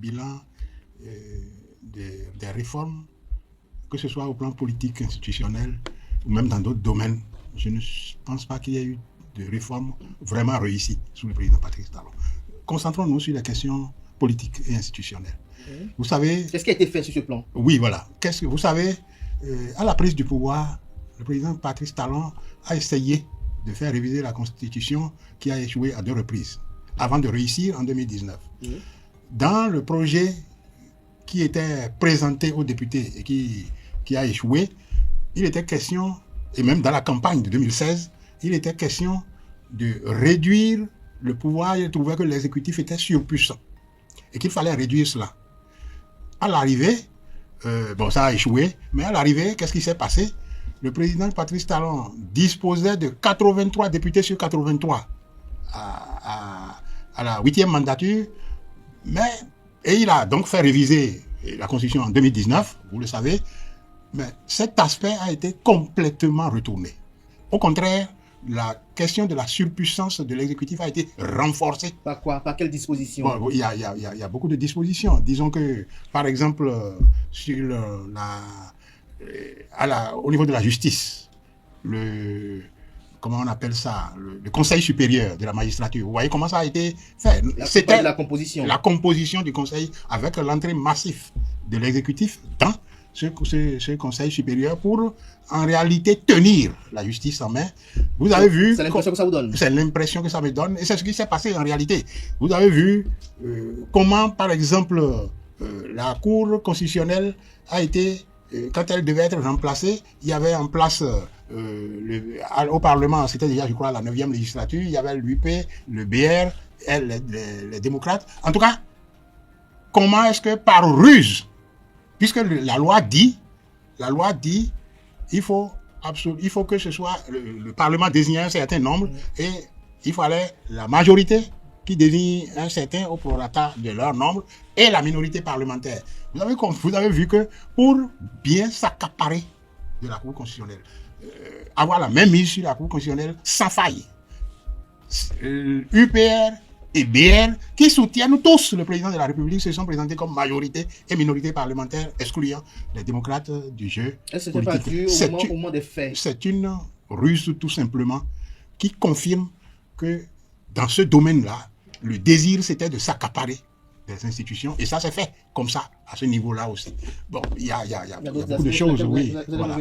bilan des réformes, que ce soit au plan politique, institutionnel, ou même dans d'autres domaines. Je ne pense pas qu'il y ait eu de réformes vraiment réussies sous le président Patrice Talon. Concentrons-nous sur les questions politiques et institutionnelles. Vous savez... Qu'est-ce qui a été fait sur ce plan? Oui, voilà. Vous savez, à la prise du pouvoir, le président Patrice Talon a essayé de faire réviser la Constitution qui a échoué à 2 reprises, avant de réussir en 2019. Dans le projet qui était présenté aux députés et qui a échoué, il était question, et même dans la campagne de 2016, il était question de réduire le pouvoir. Il trouvait que l'exécutif était surpuissant et qu'il fallait réduire cela. À l'arrivée, ça a échoué, mais à l'arrivée, qu'est-ce qui s'est passé? Le président Patrice Talon disposait de 83 députés sur 83 à la 8e mandature, et il a donc fait réviser la Constitution en 2019, vous le savez, mais cet aspect a été complètement retourné. Au contraire, la question de la surpuissance de l'exécutif a été renforcée. Par quoi? Par quelle disposition? Bon, il y a beaucoup de dispositions. Disons que, par exemple, au niveau de la justice, comment on appelle ça, le Conseil supérieur de la magistrature. Vous voyez comment ça a été fait? C'était la composition. La composition du Conseil avec l'entrée massive de l'exécutif dans ce Conseil supérieur pour, en réalité, tenir la justice en main. Vous avez vu... C'est l'impression que ça vous donne? C'est l'impression que ça me donne, et c'est ce qui s'est passé en réalité. Vous avez vu comment, par exemple, la Cour constitutionnelle a été, quand elle devait être remplacée, il y avait en place, au Parlement, c'était déjà, je crois, la 9e législature, il y avait l'UP, le BR, les démocrates. En tout cas, comment est-ce que par ruse, puisque la loi dit, il faut que ce soit le Parlement désigne un certain nombre et il fallait la majorité qui désigne un certain au prorata de leur nombre et la minorité parlementaire. Vous avez vu que pour bien s'accaparer de la Cour constitutionnelle, avoir la même mise sur la Cour constitutionnelle sans faille, UPR et BR, qui soutiennent tous le président de la République, se sont présentés comme majorité et minorité parlementaire, excluant les démocrates du jeu politique. Au moment des faits. C'est une ruse, tout simplement, qui confirme que dans ce domaine-là, le désir, c'était de s'accaparer des institutions, et ça s'est fait comme ça, à ce niveau-là aussi. Bon, il y a beaucoup de choses, oui. Voilà.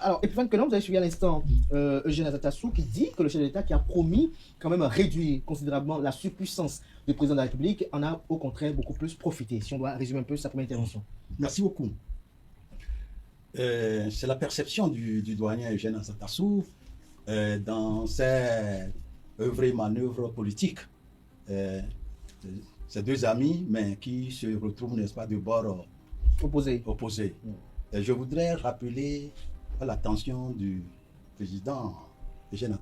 Alors, et puis, vous avez suivi à l'instant Eugène Azatassou qui dit que le chef de l'État qui a promis quand même réduire considérablement la surpuissance du président de la République en a au contraire beaucoup plus profité. Si on doit résumer un peu sa première intervention. Merci beaucoup. C'est la perception du doyen Eugène Azatassou dans ses œuvres et manœuvres politiques. Ces 2 amis, mais qui se retrouvent, n'est-ce pas, de bord opposés. Et je voudrais rappeler à l'attention du président Eugène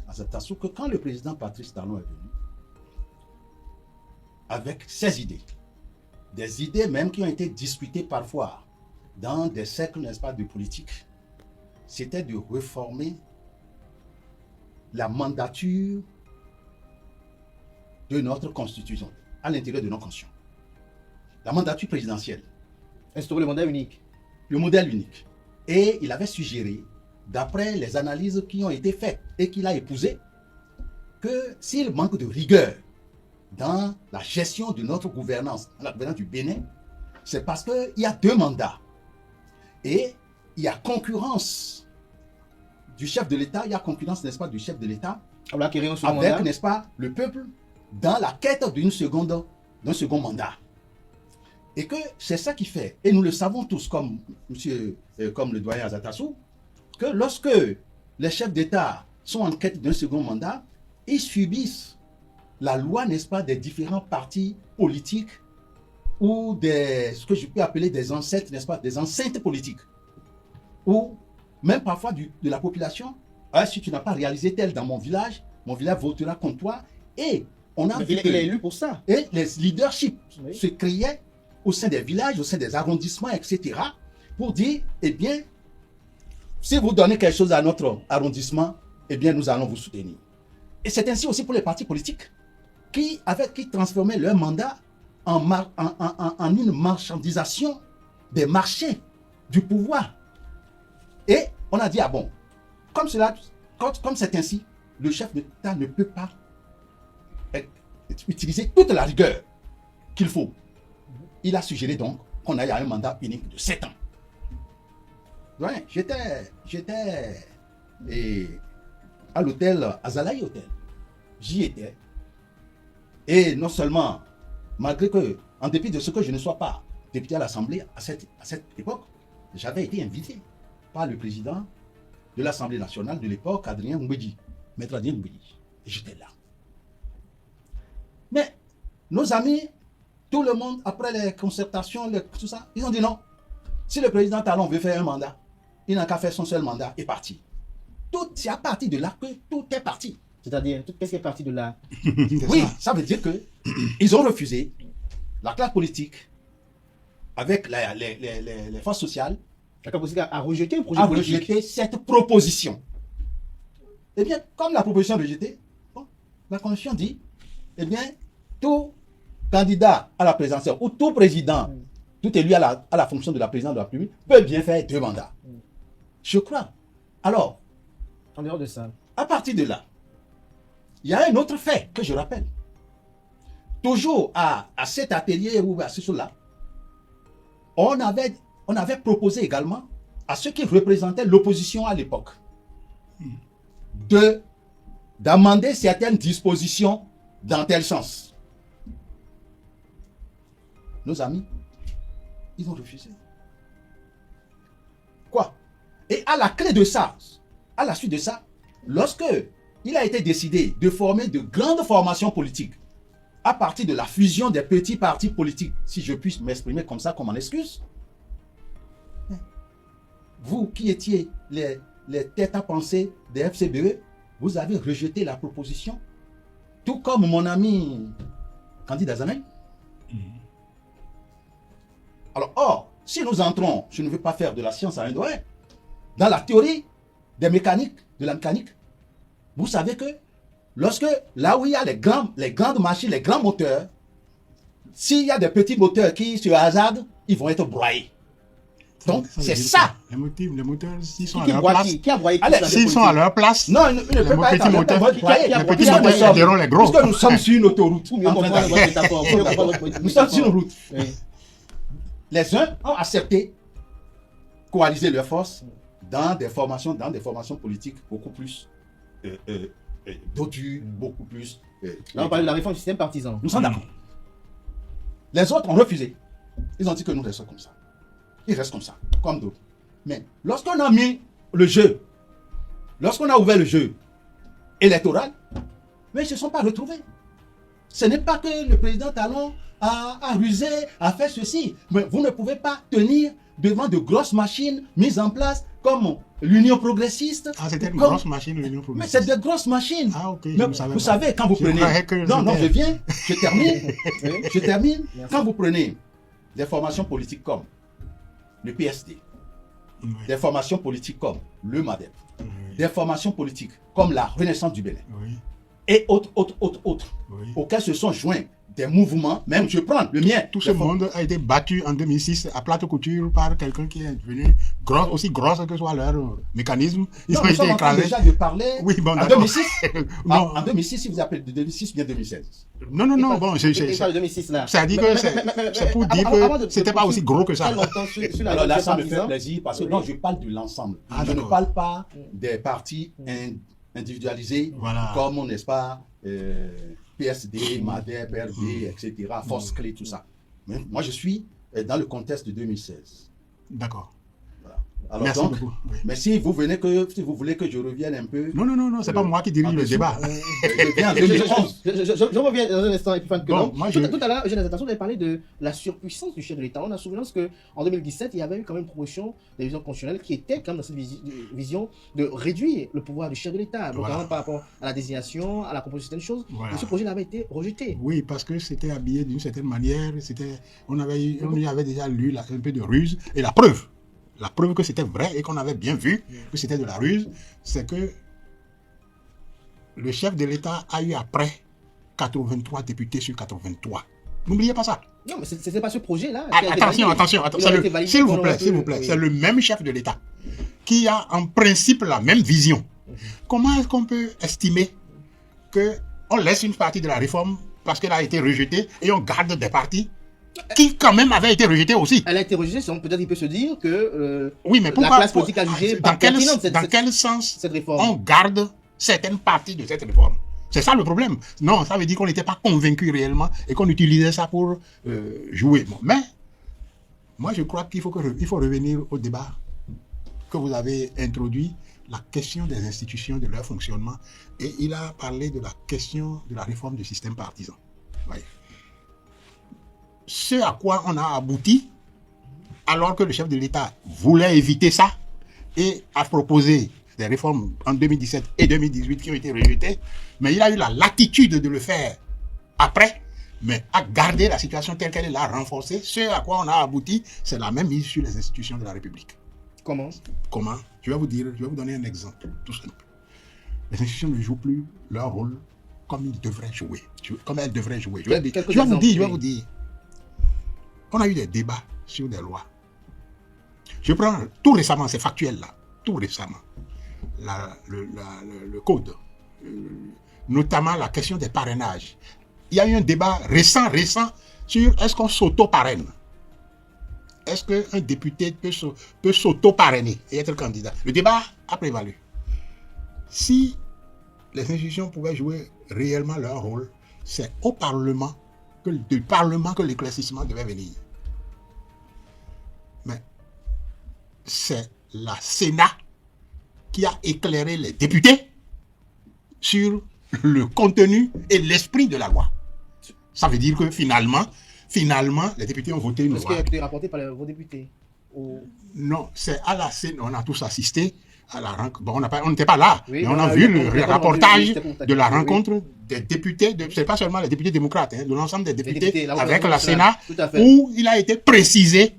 Azatassou que quand le président Patrice Talon est venu, avec ses idées, des idées même qui ont été discutées parfois dans des cercles, n'est-ce pas, de politique, c'était de réformer la mandature de notre constitution, à l'intérieur de nos constitutions. La mandature présidentielle. Instaurer le modèle unique. Le modèle unique. Et il avait suggéré, d'après les analyses qui ont été faites et qu'il a épousées, que s'il manque de rigueur dans la gestion de notre gouvernance, dans la gouvernance du Bénin, c'est parce qu'il y a 2 mandats. Et il y a concurrence du chef de l'État, il y a concurrence, n'est-ce pas, du chef de l'État, avec, n'est-ce pas, le peuple, dans la quête d'un second mandat. Et que c'est ça qui fait, et nous le savons tous comme le doyen Azatassou, que lorsque les chefs d'État sont en quête d'un second mandat, ils subissent la loi, n'est-ce pas, des différents partis politiques ou ce que je peux appeler des ancêtres, n'est-ce pas, des enceintes politiques. Ou même parfois de la population, si tu n'as pas réalisé tel dans mon village votera contre toi. Et on a vu il est élu pour ça. Et les leaderships se créaient au sein des villages, au sein des arrondissements, etc. pour dire, eh bien, si vous donnez quelque chose à notre arrondissement, eh bien, nous allons vous soutenir. Et c'est ainsi aussi pour les partis politiques qui transformaient leur mandat en une marchandisation des marchés du pouvoir. Et on a dit, ah bon, comme c'est ainsi, le chef d'État ne peut pas utiliser toute la rigueur qu'il faut. Il a suggéré donc qu'on aille à un mandat unique de 7 ans. Ouais, j'étais à l'hôtel Azalaï Hotel. J'y étais. Et non seulement, malgré que, en dépit de ce que je ne sois pas député à l'Assemblée à cette époque, j'avais été invité par le président de l'Assemblée nationale de l'époque, Adrien Mbedi, Maître Adrien Mbedi. Et j'étais là. Mais nos amis, tout le monde, après les concertations, tout ça, ils ont dit non. Si le président Talon veut faire un mandat, il n'a qu'à faire son seul mandat et partir. C'est à partir de là que tout est parti. C'est-à-dire, qu'est-ce qui est parti de là? Oui, ça veut dire qu'ils ont refusé, la classe politique, avec les forces sociales, La classe politique a rejeté le projet politique. rejeté cette proposition. Eh bien, comme la proposition est rejetée, bon, la Constitution dit, eh bien, tout candidat à la présidentielle ou tout président, tout élu à la fonction de la présidence de la République peut bien faire 2 mandats. Je crois. Alors, En dehors de ça. à partir de là, il y a un autre fait que je rappelle. Toujours à cet atelier ou à ce chose-là, on avait proposé également à ceux qui représentaient l'opposition à l'époque d'amender certaines dispositions dans tel sens. Nos amis, ils ont refusé. Quoi? Et à la clé de ça, à la suite de ça, lorsque il a été décidé de former de grandes formations politiques à partir de la fusion des petits partis politiques, si je puis m'exprimer comme ça, comme en excuse, vous qui étiez les têtes à penser des FCBE, vous avez rejeté la proposition, tout comme mon ami Candide Azamen. Alors, or, si nous entrons, je ne veux pas faire de la science à un doigt, dans la théorie des mécaniques, de la mécanique, vous savez que lorsque, là où il y a les grandes machines, les grands moteurs, s'il y a des petits moteurs qui se hasardent, ils vont être broyés. Donc, c'est ça. Les moteurs, s'ils sont à Qui leur broie place, qui? Qui a broyé qui Allez, dans les s'ils sont à leur place, Non, il ne peut pas être petits moteurs, les petits moteurs aideront les gros. Puisque nous sommes sur une autoroute. Pour mieux comprendre votre métaphore. Pour mieux comprendre votre Nous sommes sur une route. Oui. Les uns ont accepté coaliser leurs forces dans des formations politiques beaucoup plus dodues, beaucoup plus. Là, on parle de la réforme du système partisan. Nous sommes d'accord. Les autres ont refusé. Ils ont dit que nous restons comme ça. Ils restent comme ça, comme d'autres. Mais lorsqu'on a mis le jeu, lorsqu'on a ouvert le jeu électoral, mais ils ne se sont pas retrouvés. Ce n'est pas que le président Talon a rusé, a fait ceci. Mais vous ne pouvez pas tenir devant de grosses machines mises en place comme l'Union progressiste. Ah, c'était une comme- grosse machine, l'Union Mais progressiste. c'est de grosses machines. Ah, ok, je Mais ne savais vous pas. savez, quand vous Je prenez... croyais que Non, c'était- je viens, je termine. Oui. Je termine. Merci. Quand vous prenez des formations politiques comme le PSD, Oui, des formations politiques comme le MADEP, oui, des formations politiques comme la Renaissance du Bénin oui, et autres, oui. auxquels se sont joints des mouvements, même je prends le mien. Tout ce monde a été battu en 2006 à plate couture par quelqu'un qui est devenu aussi grosse que soit leur mécanisme. Ils Non, ont nous été sommes en train écrasés. déjà de parler Oui, bon, en d'accord. 2006. Non. En 2006, si vous appelez de 2006 ou bien 2016. Non, non, non, bon, Il parle de 2006 là. ça dit que c'est pour dire que c'était pas aussi gros que ça. Très longtemps sur la Alors là, réforme ça me fait partisan. plaisir parce que non, je parle de l'ensemble. Ah, Je ne d'accord. parle pas des partis individualisés Voilà. comme, n'est-ce pas, PSD, MADEP, RD, etc., Force Clé, tout ça. Mais moi, je suis dans le contexte de 2016. D'accord. Voilà. Alors Merci donc, beaucoup. Oui. mais si vous voulez que je revienne un peu, Non, non, non, non, c'est pas moi qui dirige le débat. je viens en 2011. Je reviens dans un instant, Epiphane Quelombe. Bon, moi, tout, je- tout à l'heure, Eugène Attasson avait parlé de la surpuissance du chef de l'État. On a souvenance qu'en 2017, il y avait eu quand même une promotion des visions constitutionnelles qui était quand même dans cette vision de réduire le pouvoir du chef de l'État, notamment Voilà. par rapport à la désignation, à la composition des choses. Voilà. Et ce projet avait été rejeté. Oui, parce que c'était habillé d'une certaine manière. On y avait déjà lu un peu de ruse. Et la preuve que c'était vrai et qu'on avait bien vu que c'était de la ruse, c'est que le chef de l'État a eu après 83 députés sur 83. N'oubliez pas ça. Non, mais ce n'est pas ce projet-là. Attention. S'il vous plaît. C'est le même chef de l'État qui a en principe la même vision. Comment est-ce qu'on peut estimer qu'on laisse une partie de la réforme parce qu'elle a été rejetée et on garde des parties qui quand même avaient été rejetées aussi? Elle a été rejetée, peut-être qu'il peut se dire que oui, mais pourquoi, la classe politique a jugé dans quel sens cette réforme. On garde certaines parties de cette réforme? C'est ça le problème. Non, ça veut dire qu'on n'était pas convaincu réellement et qu'on utilisait ça pour jouer. Bon, mais moi, je crois qu'il faut revenir au débat que vous avez introduit, la question des institutions, de leur fonctionnement. Et il a parlé de la question de la réforme du système partisan. Voyez. Ce à quoi on a abouti, alors que le chef de l'État voulait éviter ça et a proposé des réformes en 2017 et 2018 qui ont été rejetées, mais il a eu la latitude de le faire après, mais a gardé la situation telle qu'elle est, l'a renforcée. Ce à quoi on a abouti, c'est la même mise sur les institutions de la République. Comment? Je vais vous donner un exemple, tout simple. Les institutions ne jouent plus leur rôle comme elles devraient jouer. Je vais vous dire. On a eu des débats sur des lois. Je prends tout récemment, c'est factuel là, tout récemment, le code, notamment la question des parrainages. Il y a eu un débat récent sur est-ce qu'on s'auto-parraine? Est-ce qu'un député peut s'auto-parrainer et être candidat? Le débat a prévalu. Si les institutions pouvaient jouer réellement leur rôle, c'est au Parlement que l'éclaircissement devait venir. Mais c'est la Sénat qui a éclairé les députés sur le contenu et l'esprit de la loi. Ça veut dire que finalement, les députés ont voté une loi. Est-ce qu'il a été rapporté par vos députés? Non, c'est à la scène, on a tous assisté à la rencontre. Bon, on n'était pas là, oui, mais on a vu le rapportage de la rencontre des députés, c'est pas seulement les députés démocrates, de l'ensemble des députés avec la Sénat, où il a été précisé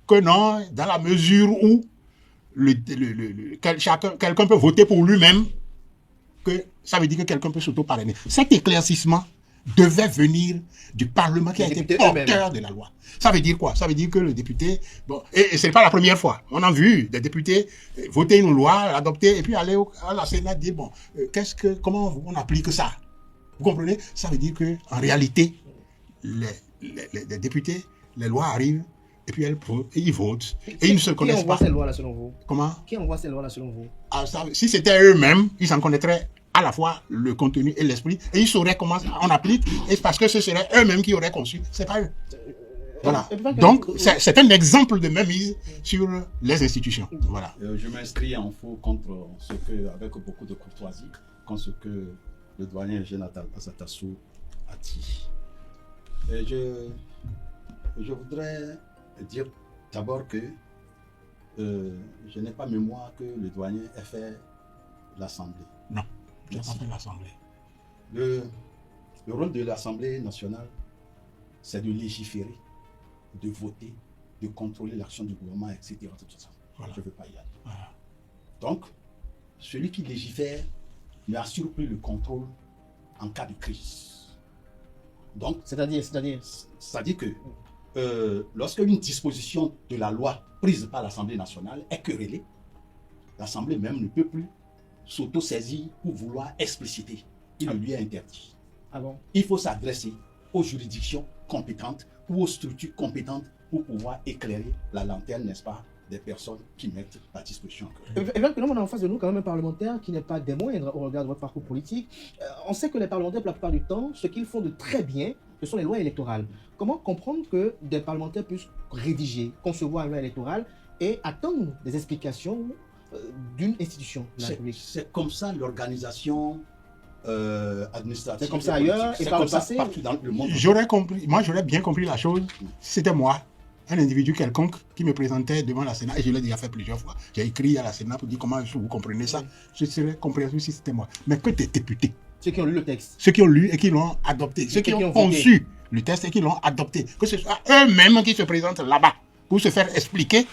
que non, dans la mesure où quelqu'un peut voter pour lui-même, que ça veut dire que quelqu'un peut s'auto-parrainer. Cet éclaircissement devait venir du Parlement qui a été porteur de la loi. Ça veut dire quoi? Ça veut dire que le député... Bon, et ce n'est pas la première fois. On a vu des députés voter une loi, l'adopter, et puis aller à la Sénat dire, bon, comment on applique ça? Vous comprenez? Ça veut dire qu'en réalité, les députés, les lois arrivent, et puis ils votent, et ils ne se connaissent pas. Qui envoie ces lois-là selon vous? Comment? Qui envoie ces lois-là selon vous? Si c'était eux-mêmes, ils en connaîtraient à la fois le contenu et l'esprit, et ils sauraient comment on applique, et parce que ce serait eux-mêmes qui auraient conçu, c'est pas eux. Voilà. Donc, c'est un exemple de mainmise sur les institutions. Voilà. Je m'inscris en faux contre ce que, avec beaucoup de courtoisie, contre ce que le doyen Jonathan Asatassou a dit. Et je voudrais dire d'abord que je n'ai pas mémoire que le doyen ait fait l'Assemblée. Non. Je n'ai pas fait l'Assemblée. Le rôle de l'Assemblée nationale, c'est de légiférer, de voter, de contrôler l'action du gouvernement, etc. Tout ça. Voilà. Je ne veux pas y aller. Voilà. Donc, celui qui légifère n'assure plus le contrôle en cas de crise. Donc, c'est-à-dire que lorsque une disposition de la loi prise par l'Assemblée nationale est querellée, l'Assemblée même ne peut plus s'auto-saisir pour vouloir expliciter. Il lui est interdit. Ah bon? Il faut s'adresser aux juridictions compétentes ou aux structures compétentes pour pouvoir éclairer la lanterne, n'est-ce pas, des personnes qui mettent la disposition. Et bien que nous, on a en face de nous quand même un parlementaire qui n'est pas des moindres au regard de votre parcours politique. On sait que les parlementaires, pour la plupart du temps, ce qu'ils font de très bien, ce sont les lois électorales. Comment comprendre que des parlementaires puissent rédiger, concevoir une loi électorale et attendre des explications d'une institution de la République? C'est comme ça l'organisation administrative. C'est comme ça ailleurs et par le passé. Partout dans le monde. J'aurais bien compris la chose si c'était moi, un individu quelconque qui me présentait devant la Sénat, et je l'ai déjà fait plusieurs fois. J'ai écrit à la Sénat pour dire comment vous comprenez ça. Je serais compréhensible si c'était moi. Mais que des députés. Ceux qui ont lu le texte. Ceux qui ont lu et qui l'ont adopté. Ceux qui ont conçu le texte et qui l'ont adopté. Que ce soit eux-mêmes qui se présentent là-bas pour se faire expliquer.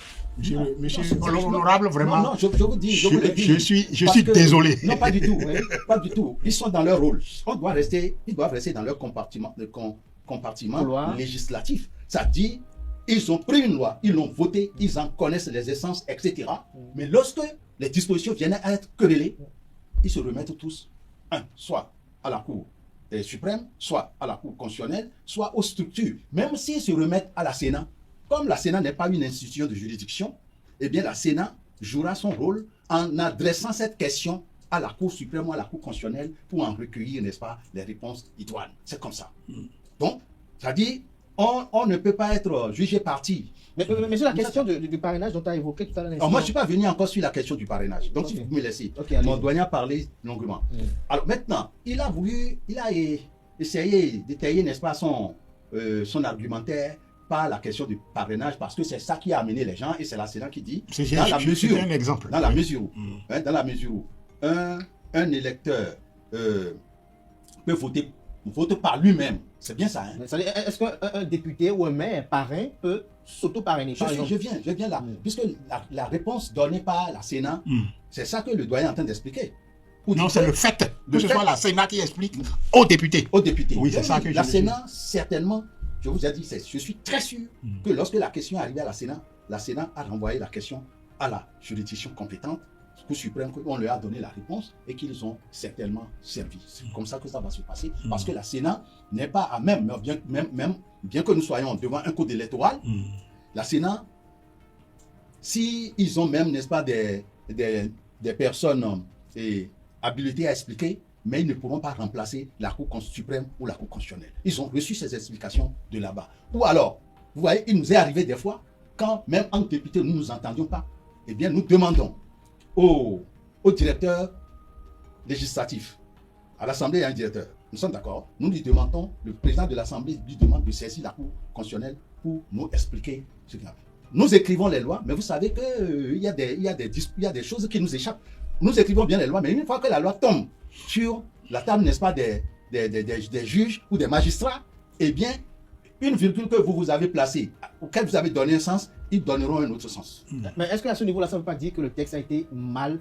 Monsieur l'honorable, vraiment. Non, je vous dis, je suis désolé. Non, pas du tout. Pas du tout. Ils sont dans leur rôle. Ils doivent rester dans leur compartiment compartiment Couloir. législatif. Ça dit, ils ont pris une loi, ils l'ont votée, ils en connaissent les essences, etc. Mais lorsque les dispositions viennent à être querellées, ils se remettent tous, soit à la Cour suprême, soit à la Cour constitutionnelle, soit aux structures. Même s'ils se remettent à la Sénat, comme la Sénat n'est pas une institution de juridiction, eh bien la Sénat jouera son rôle en adressant cette question à la Cour suprême ou à la Cour constitutionnelle pour en recueillir, n'est-ce pas, les réponses idoines. C'est comme ça. Donc, ça dit, on ne peut pas être jugé parti. Mais sur la question du parrainage dont tu as évoqué tout à l'heure. Alors, moi, je ne suis pas venu encore sur la question du parrainage. Donc, Ok. si vous me laissez, Ok, allez. mon douanier a parlé longuement. Alors, maintenant, il a essayé d'étayer, n'est-ce pas, son argumentaire par la question du parrainage, parce que c'est ça qui a amené les gens, et c'est la Sénat qui dit, C'est dans la mesure, un exemple. dans la mesure où, dans la mesure où un électeur peut voter par lui-même, c'est bien ça, hein? Est-ce qu'un député ou un maire parrain peut s'auto-parrainer, par exemple? Je viens là, puisque la réponse donnée par la Sénat, c'est ça que le doyen est en train d'expliquer. Pour Non, dire c'est que le fait que le ce fait- soit la Sénat qui explique aux députés. aux députés. Oui, c'est ça que je La veux Sénat, certainement, je vous ai dit, je suis très sûr que lorsque la question est arrivée à la Sénat a renvoyé la question à la juridiction compétente, Cour suprême, on leur a donné la réponse et qu'ils ont certainement servi. C'est comme ça que ça va se passer, parce que la Sénat n'est pas à même, bien que nous soyons devant un code électoral, la Sénat, si ils ont même, n'est-ce pas, des personnes habilitées à expliquer, mais ils ne pourront pas remplacer la Cour suprême ou la Cour constitutionnelle. Ils ont reçu ces explications de là-bas. Ou alors, vous voyez, il nous est arrivé des fois, quand même en député, nous ne nous entendions pas, eh bien, nous demandons au directeur législatif, à l'Assemblée, il y a un directeur, nous sommes d'accord, nous lui demandons, le président de l'Assemblée lui demande de saisir la Cour constitutionnelle pour nous expliquer ce qu'il y a. Nous écrivons les lois, mais vous savez qu'il y a des choses qui nous échappent. Nous écrivons bien les lois, mais une fois que la loi tombe sur la table, n'est-ce pas, des juges ou des magistrats, eh bien, une virgule que vous avez placée, auquel vous avez donné un sens, ils donneront un autre sens. Mais est-ce qu'à ce niveau-là, ça ne veut pas dire que le texte a été mal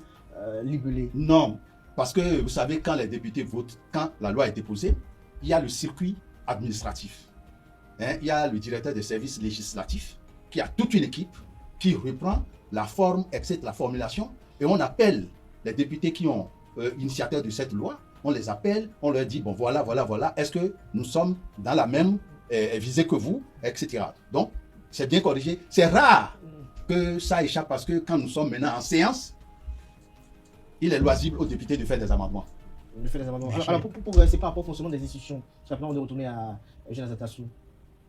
libellé? Non, parce que vous savez, quand les députés votent, quand la loi est déposée, il y a le circuit administratif. Il y a le directeur des services législatifs qui a toute une équipe qui reprend la forme, etc., la formulation, et on appelle les députés qui ont initiateur de cette loi, on les appelle, on leur dit, bon voilà, est-ce que nous sommes dans la même visée que vous, etc. Donc, c'est bien corrigé. C'est rare que ça échappe parce que quand nous sommes maintenant en séance, il est loisible aux députés de faire des amendements. De faire des amendements. Alors, pour progresser par rapport au fonctionnement des institutions, simplement on est retourné à Eugène Azatassou.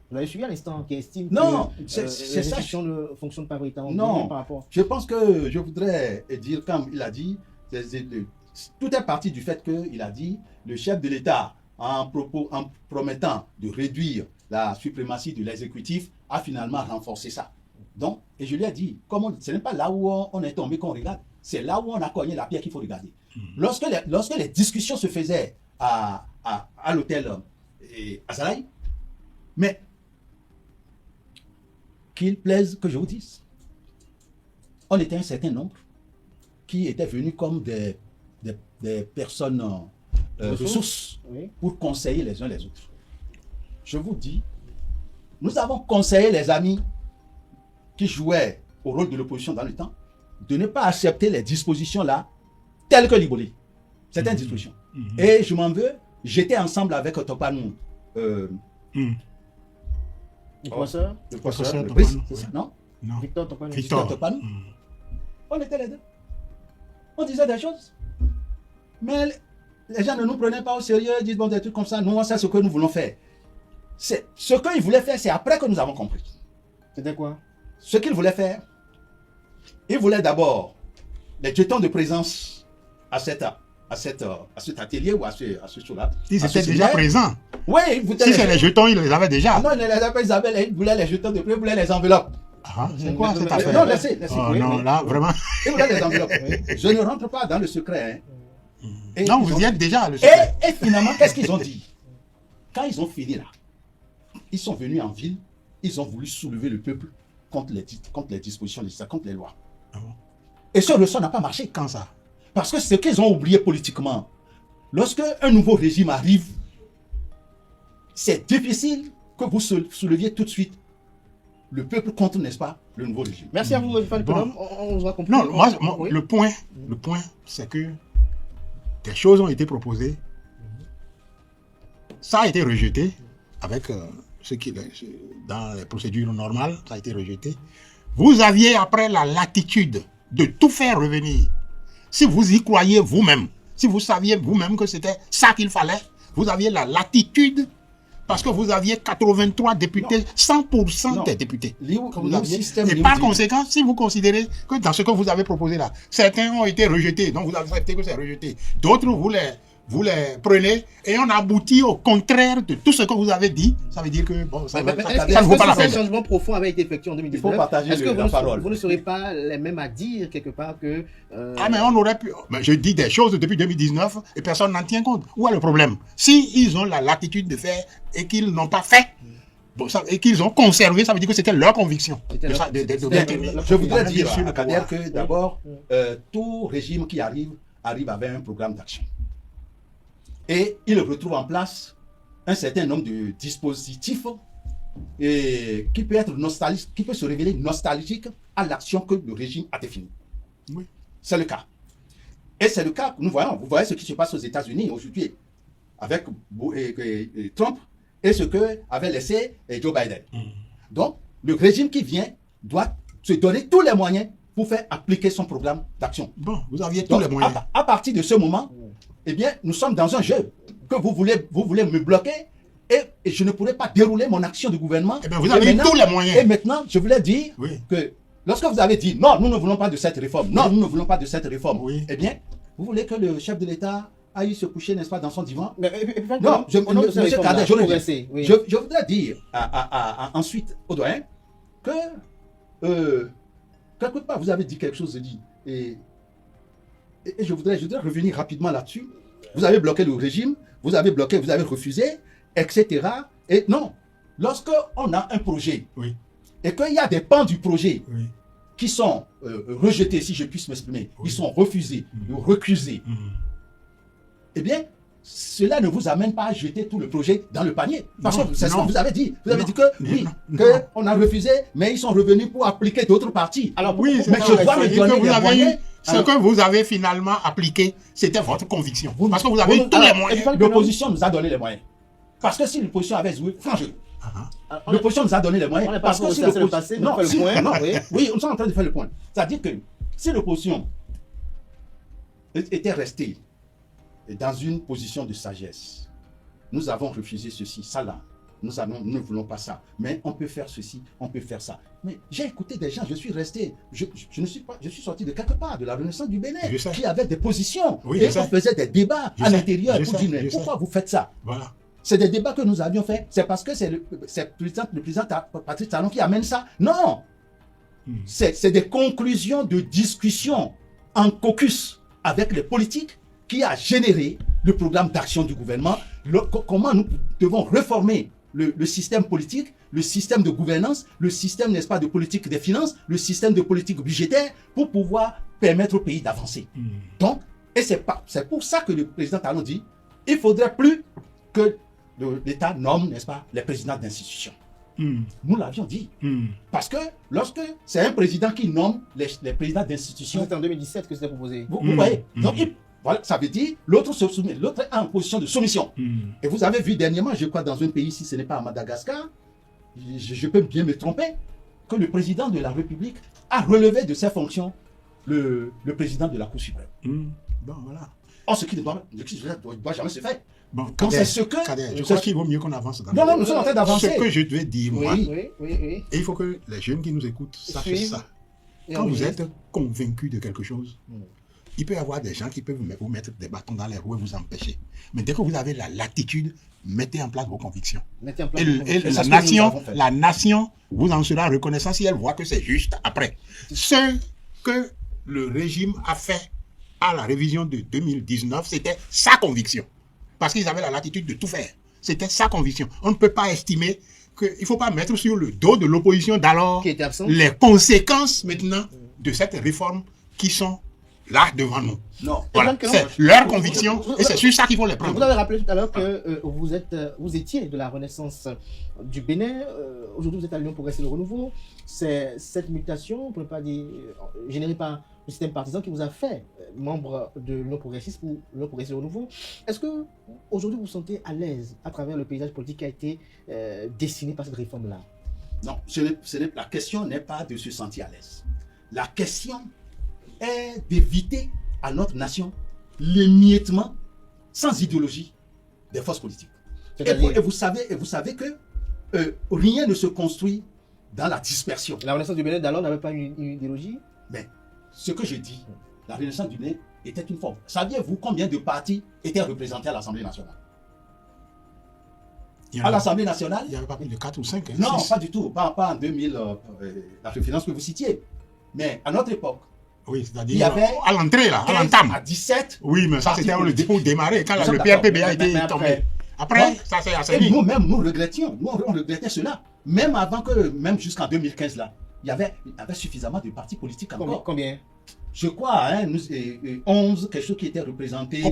Vous l'avez suivi à l'instant, qui estime Non, que c'est les ça. institutions ne fonctionnent pas véritablement Non. bien par rapport. Je pense que je voudrais dire, comme il a dit, tout est parti du fait qu'il a dit le chef de l'État, en promettant de réduire la suprématie de l'exécutif, a finalement renforcé ça. Donc, et je lui ai dit, ce n'est pas là où on est tombé qu'on regarde, c'est là où on a cogné la pierre qu'il faut regarder. Lorsque les discussions se faisaient à l'hôtel Azalaï, mais qu'il plaise que je vous dise, on était un certain nombre qui étaient venus comme des personnes ressources Oui. pour conseiller les uns les autres. Je vous dis, nous avons conseillé les amis qui jouaient au rôle de l'opposition dans le temps de ne pas accepter les dispositions là telles que Libolé. Certaines dispositions. Et je m'en veux, j'étais ensemble avec Topanou, Le professeur le professeur, Professeur le Brice, Topanou, c'est ça, oui. non? Non. Victor Topanou. Victor. Topanou. On était les deux. On disait des choses. Mais les gens ne nous prenaient pas au sérieux, ils disent bon, des trucs comme ça. Nous, on sait ce que nous voulons faire. Ce qu'ils voulaient faire, c'est après que nous avons compris. C'était quoi? Ce qu'ils voulaient faire, ils voulaient d'abord les jetons de présence à cet atelier ou à ce show-là. Ils à ce étaient déjà séminaire. présents. Oui, ils voulaient Si c'est les jetons, ils les avaient déjà. Ah non, ils ne les avaient pas, ils voulaient les jetons de présence, ils voulaient les enveloppes. Ah, c'est quoi cette Non, affaire? Non, laissez. Oh Oui, non, oui. là, vraiment. Ils voulaient les enveloppes. Je ne rentre pas dans le secret. Hein. Et Non, ils vous ont- y êtes déjà. Le secret. Et finalement, qu'est-ce qu'ils ont dit? Quand ils ont fini là, ils sont venus en ville, ils ont voulu soulever le peuple contre les dispositions législatives, contre les lois. Ah bon? Et ce leçon n'a pas marché. Quand ça? Parce que ce qu'ils ont oublié politiquement, lorsque un nouveau régime arrive, c'est difficile que vous souleviez tout de suite le peuple contre, n'est-ce pas, le nouveau régime. Merci à vous, Fan Colom. On va comprendre. Non, moi, le point, c'est que des choses ont été proposées. Ça a été rejeté avec ce qui dans les procédures normales, ça a été rejeté. Vous aviez après la latitude de tout faire revenir. Si vous y croyez vous-même, si vous saviez vous-même que c'était ça qu'il fallait, vous aviez la latitude parce que vous aviez 83 députés, 100% des députés. Et par conséquent, si vous considérez que dans ce que vous avez proposé là, certains ont été rejetés, donc vous acceptez que c'est rejeté. D'autres, vous les prenez et on aboutit au contraire de tout ce que vous avez dit. Ça veut dire que bon, ça ne vaut pas la peine. Si un changement profond avait été effectué en 2019, il faut partager la parole. Vous ne serez pas les mêmes à dire quelque part que... Ah mais on aurait pu... Mais je dis des choses depuis 2019 et personne n'en tient compte. Où est le problème? Si ils ont la latitude de faire et qu'ils n'ont pas fait, bon, et qu'ils ont conservé, ça veut dire que c'était leur conviction. Je voudrais dire à Kader que d'abord, tout régime qui arrive avec un programme d'action. Et il retrouve en place un certain nombre de dispositifs qui peut être nostalgique, qui peut se révéler nostalgique à l'action que le régime a définie. Oui. C'est le cas. Et c'est le cas que nous voyons. Vous voyez ce qui se passe aux États-Unis aujourd'hui avec Trump et ce que avait laissé Joe Biden. Donc, le régime qui vient doit se donner tous les moyens pour faire appliquer son programme d'action. Bon, vous aviez tous les moyens. À partir de ce moment, eh bien, nous sommes dans un jeu que vous voulez me bloquer et je ne pourrai pas dérouler mon action de gouvernement. Eh bien, vous avez tous les moyens. Et maintenant, je voulais dire que lorsque vous avez dit non, nous ne voulons pas de cette réforme, non, nous ne voulons pas de cette réforme, eh bien, vous voulez que le chef de l'État aille se coucher, n'est-ce pas, dans son divan? Non, monsieur Kader, je voudrais dire ensuite au doyen que quelque part, vous avez dit quelque chose de dit. Et je voudrais revenir rapidement là-dessus. Vous avez bloqué le régime, vous avez refusé, etc. Et non, lorsque on a un projet et qu'il y a des pans du projet qui sont rejetés, si je puisse m'exprimer, ils sont refusés, recusés, eh bien, cela ne vous amène pas à jeter tout le projet dans le panier. Parce que c'est ce que vous avez dit. Vous avez dit que on a refusé, mais ils sont revenus pour appliquer d'autres parties. Alors oui, mais je dois me donner les moyens. Ce que vous avez finalement appliqué, c'était votre conviction. Parce que vous avez tous les moyens. L'opposition nous a donné les moyens. Parce que si l'opposition avait joué, franchement, l'opposition nous a donné les moyens. Parce que si l'opposition... Oui, nous sommes en train de faire le point. C'est-à-dire que si l'opposition était restée dans une position de sagesse, nous avons refusé ceci, ça là. Nous ne voulons pas ça. Mais on peut faire ceci, on peut faire ça. Mais j'ai écouté des gens, je suis resté, je suis sorti de quelque part, de la Renaissance du Bénin, qui avait des positions. Et on faisait des débats à l'intérieur pour dire, mais pourquoi vous faites ça? Voilà. C'est des débats que nous avions fait. C'est parce que c'est le président Patrice Talon qui amène ça? Non. C'est des conclusions de discussion en caucus avec les politiques qui a généré le programme d'action du gouvernement, comment nous devons réformer le système politique, le système de gouvernance, le système, n'est-ce pas, de politique des finances, le système de politique budgétaire, pour pouvoir permettre au pays d'avancer. Donc, et c'est pour ça que le président Talon dit, il ne faudrait plus que l'État nomme, n'est-ce pas, les présidents d'institutions. Nous l'avions dit. Parce que lorsque c'est un président qui nomme les présidents d'institutions... C'était en 2017 que c'était proposé. Vous voyez. Donc, voilà, ça veut dire l'autre se soumet, l'autre est en position de soumission. Et vous avez vu dernièrement, je crois, dans un pays, si ce n'est pas à Madagascar, je peux bien me tromper, que le président de la République a relevé de ses fonctions le président de la Cour suprême. Bon, voilà. Or, ce qui ne doit jamais se faire. Bon, donc c'est ce que... je crois qu'il vaut mieux qu'on avance dans non, nous sommes en train d'avancer. Ce que je devais dire, moi, et il faut que les jeunes qui nous écoutent sachent ça. Quand vous êtes convaincu de quelque chose, il peut y avoir des gens qui peuvent vous mettre des bâtons dans les roues et vous empêcher. Mais dès que vous avez la latitude, mettez en place vos convictions. Et la nation vous en sera reconnaissant si elle voit que c'est juste après. Ce que le régime a fait à la révision de 2019, c'était sa conviction. Parce qu'ils avaient la latitude de tout faire. C'était sa conviction. On ne peut pas estimer qu'il ne faut pas mettre sur le dos de l'opposition d'alors les conséquences maintenant de cette réforme qui sont là devant nous. Non. Voilà, donc, c'est leur conviction et c'est sur ça qu'il faut les Vous prendre. avez rappelé tout à l'heure que vous étiez de la Renaissance du Bénin. Aujourd'hui, vous êtes à l'Union Progressiste et le Renouveau. C'est cette mutation, pour ne pas dire générée par le système partisan, qui vous a fait membre de l'Union Progressiste ou l'Union Progressiste et le Renouveau. Est-ce que aujourd'hui vous vous sentez à l'aise à travers le paysage politique qui a été dessiné par cette réforme-là? Non, la question n'est pas de se sentir à l'aise. La question est d'éviter à notre nation l'émiettement sans idéologie des forces politiques. Et vous savez que rien ne se construit dans la dispersion. La Renaissance du Bénin d'alors n'avait pas une idéologie? Mais ce que je dis, la Renaissance du Bénin était une forme. Saviez-vous combien de partis étaient représentés à l'Assemblée nationale? À l'Assemblée nationale, il n'y avait pas plus de 4 ou 5. Hein, non, 6. pas du tout. Pas en 2000, la référence que vous citiez. Mais à notre époque, Oui, il y c'est-à-dire avait à l'entrée, là, à 15 l'entame. à 17. Oui, mais ça, partis c'était le politiques. dépôt démarré, quand Nous le sommes PRPB d'accord. a été Mais tombé. Après, ça s'est Et assaini. nous-mêmes, nous regrettions. Nous, on regrettait cela. Même avant que, même jusqu'en 2015, là, il y avait suffisamment de partis politiques encore. Combien? Je crois, hein, 11, quelque chose qui était représenté Au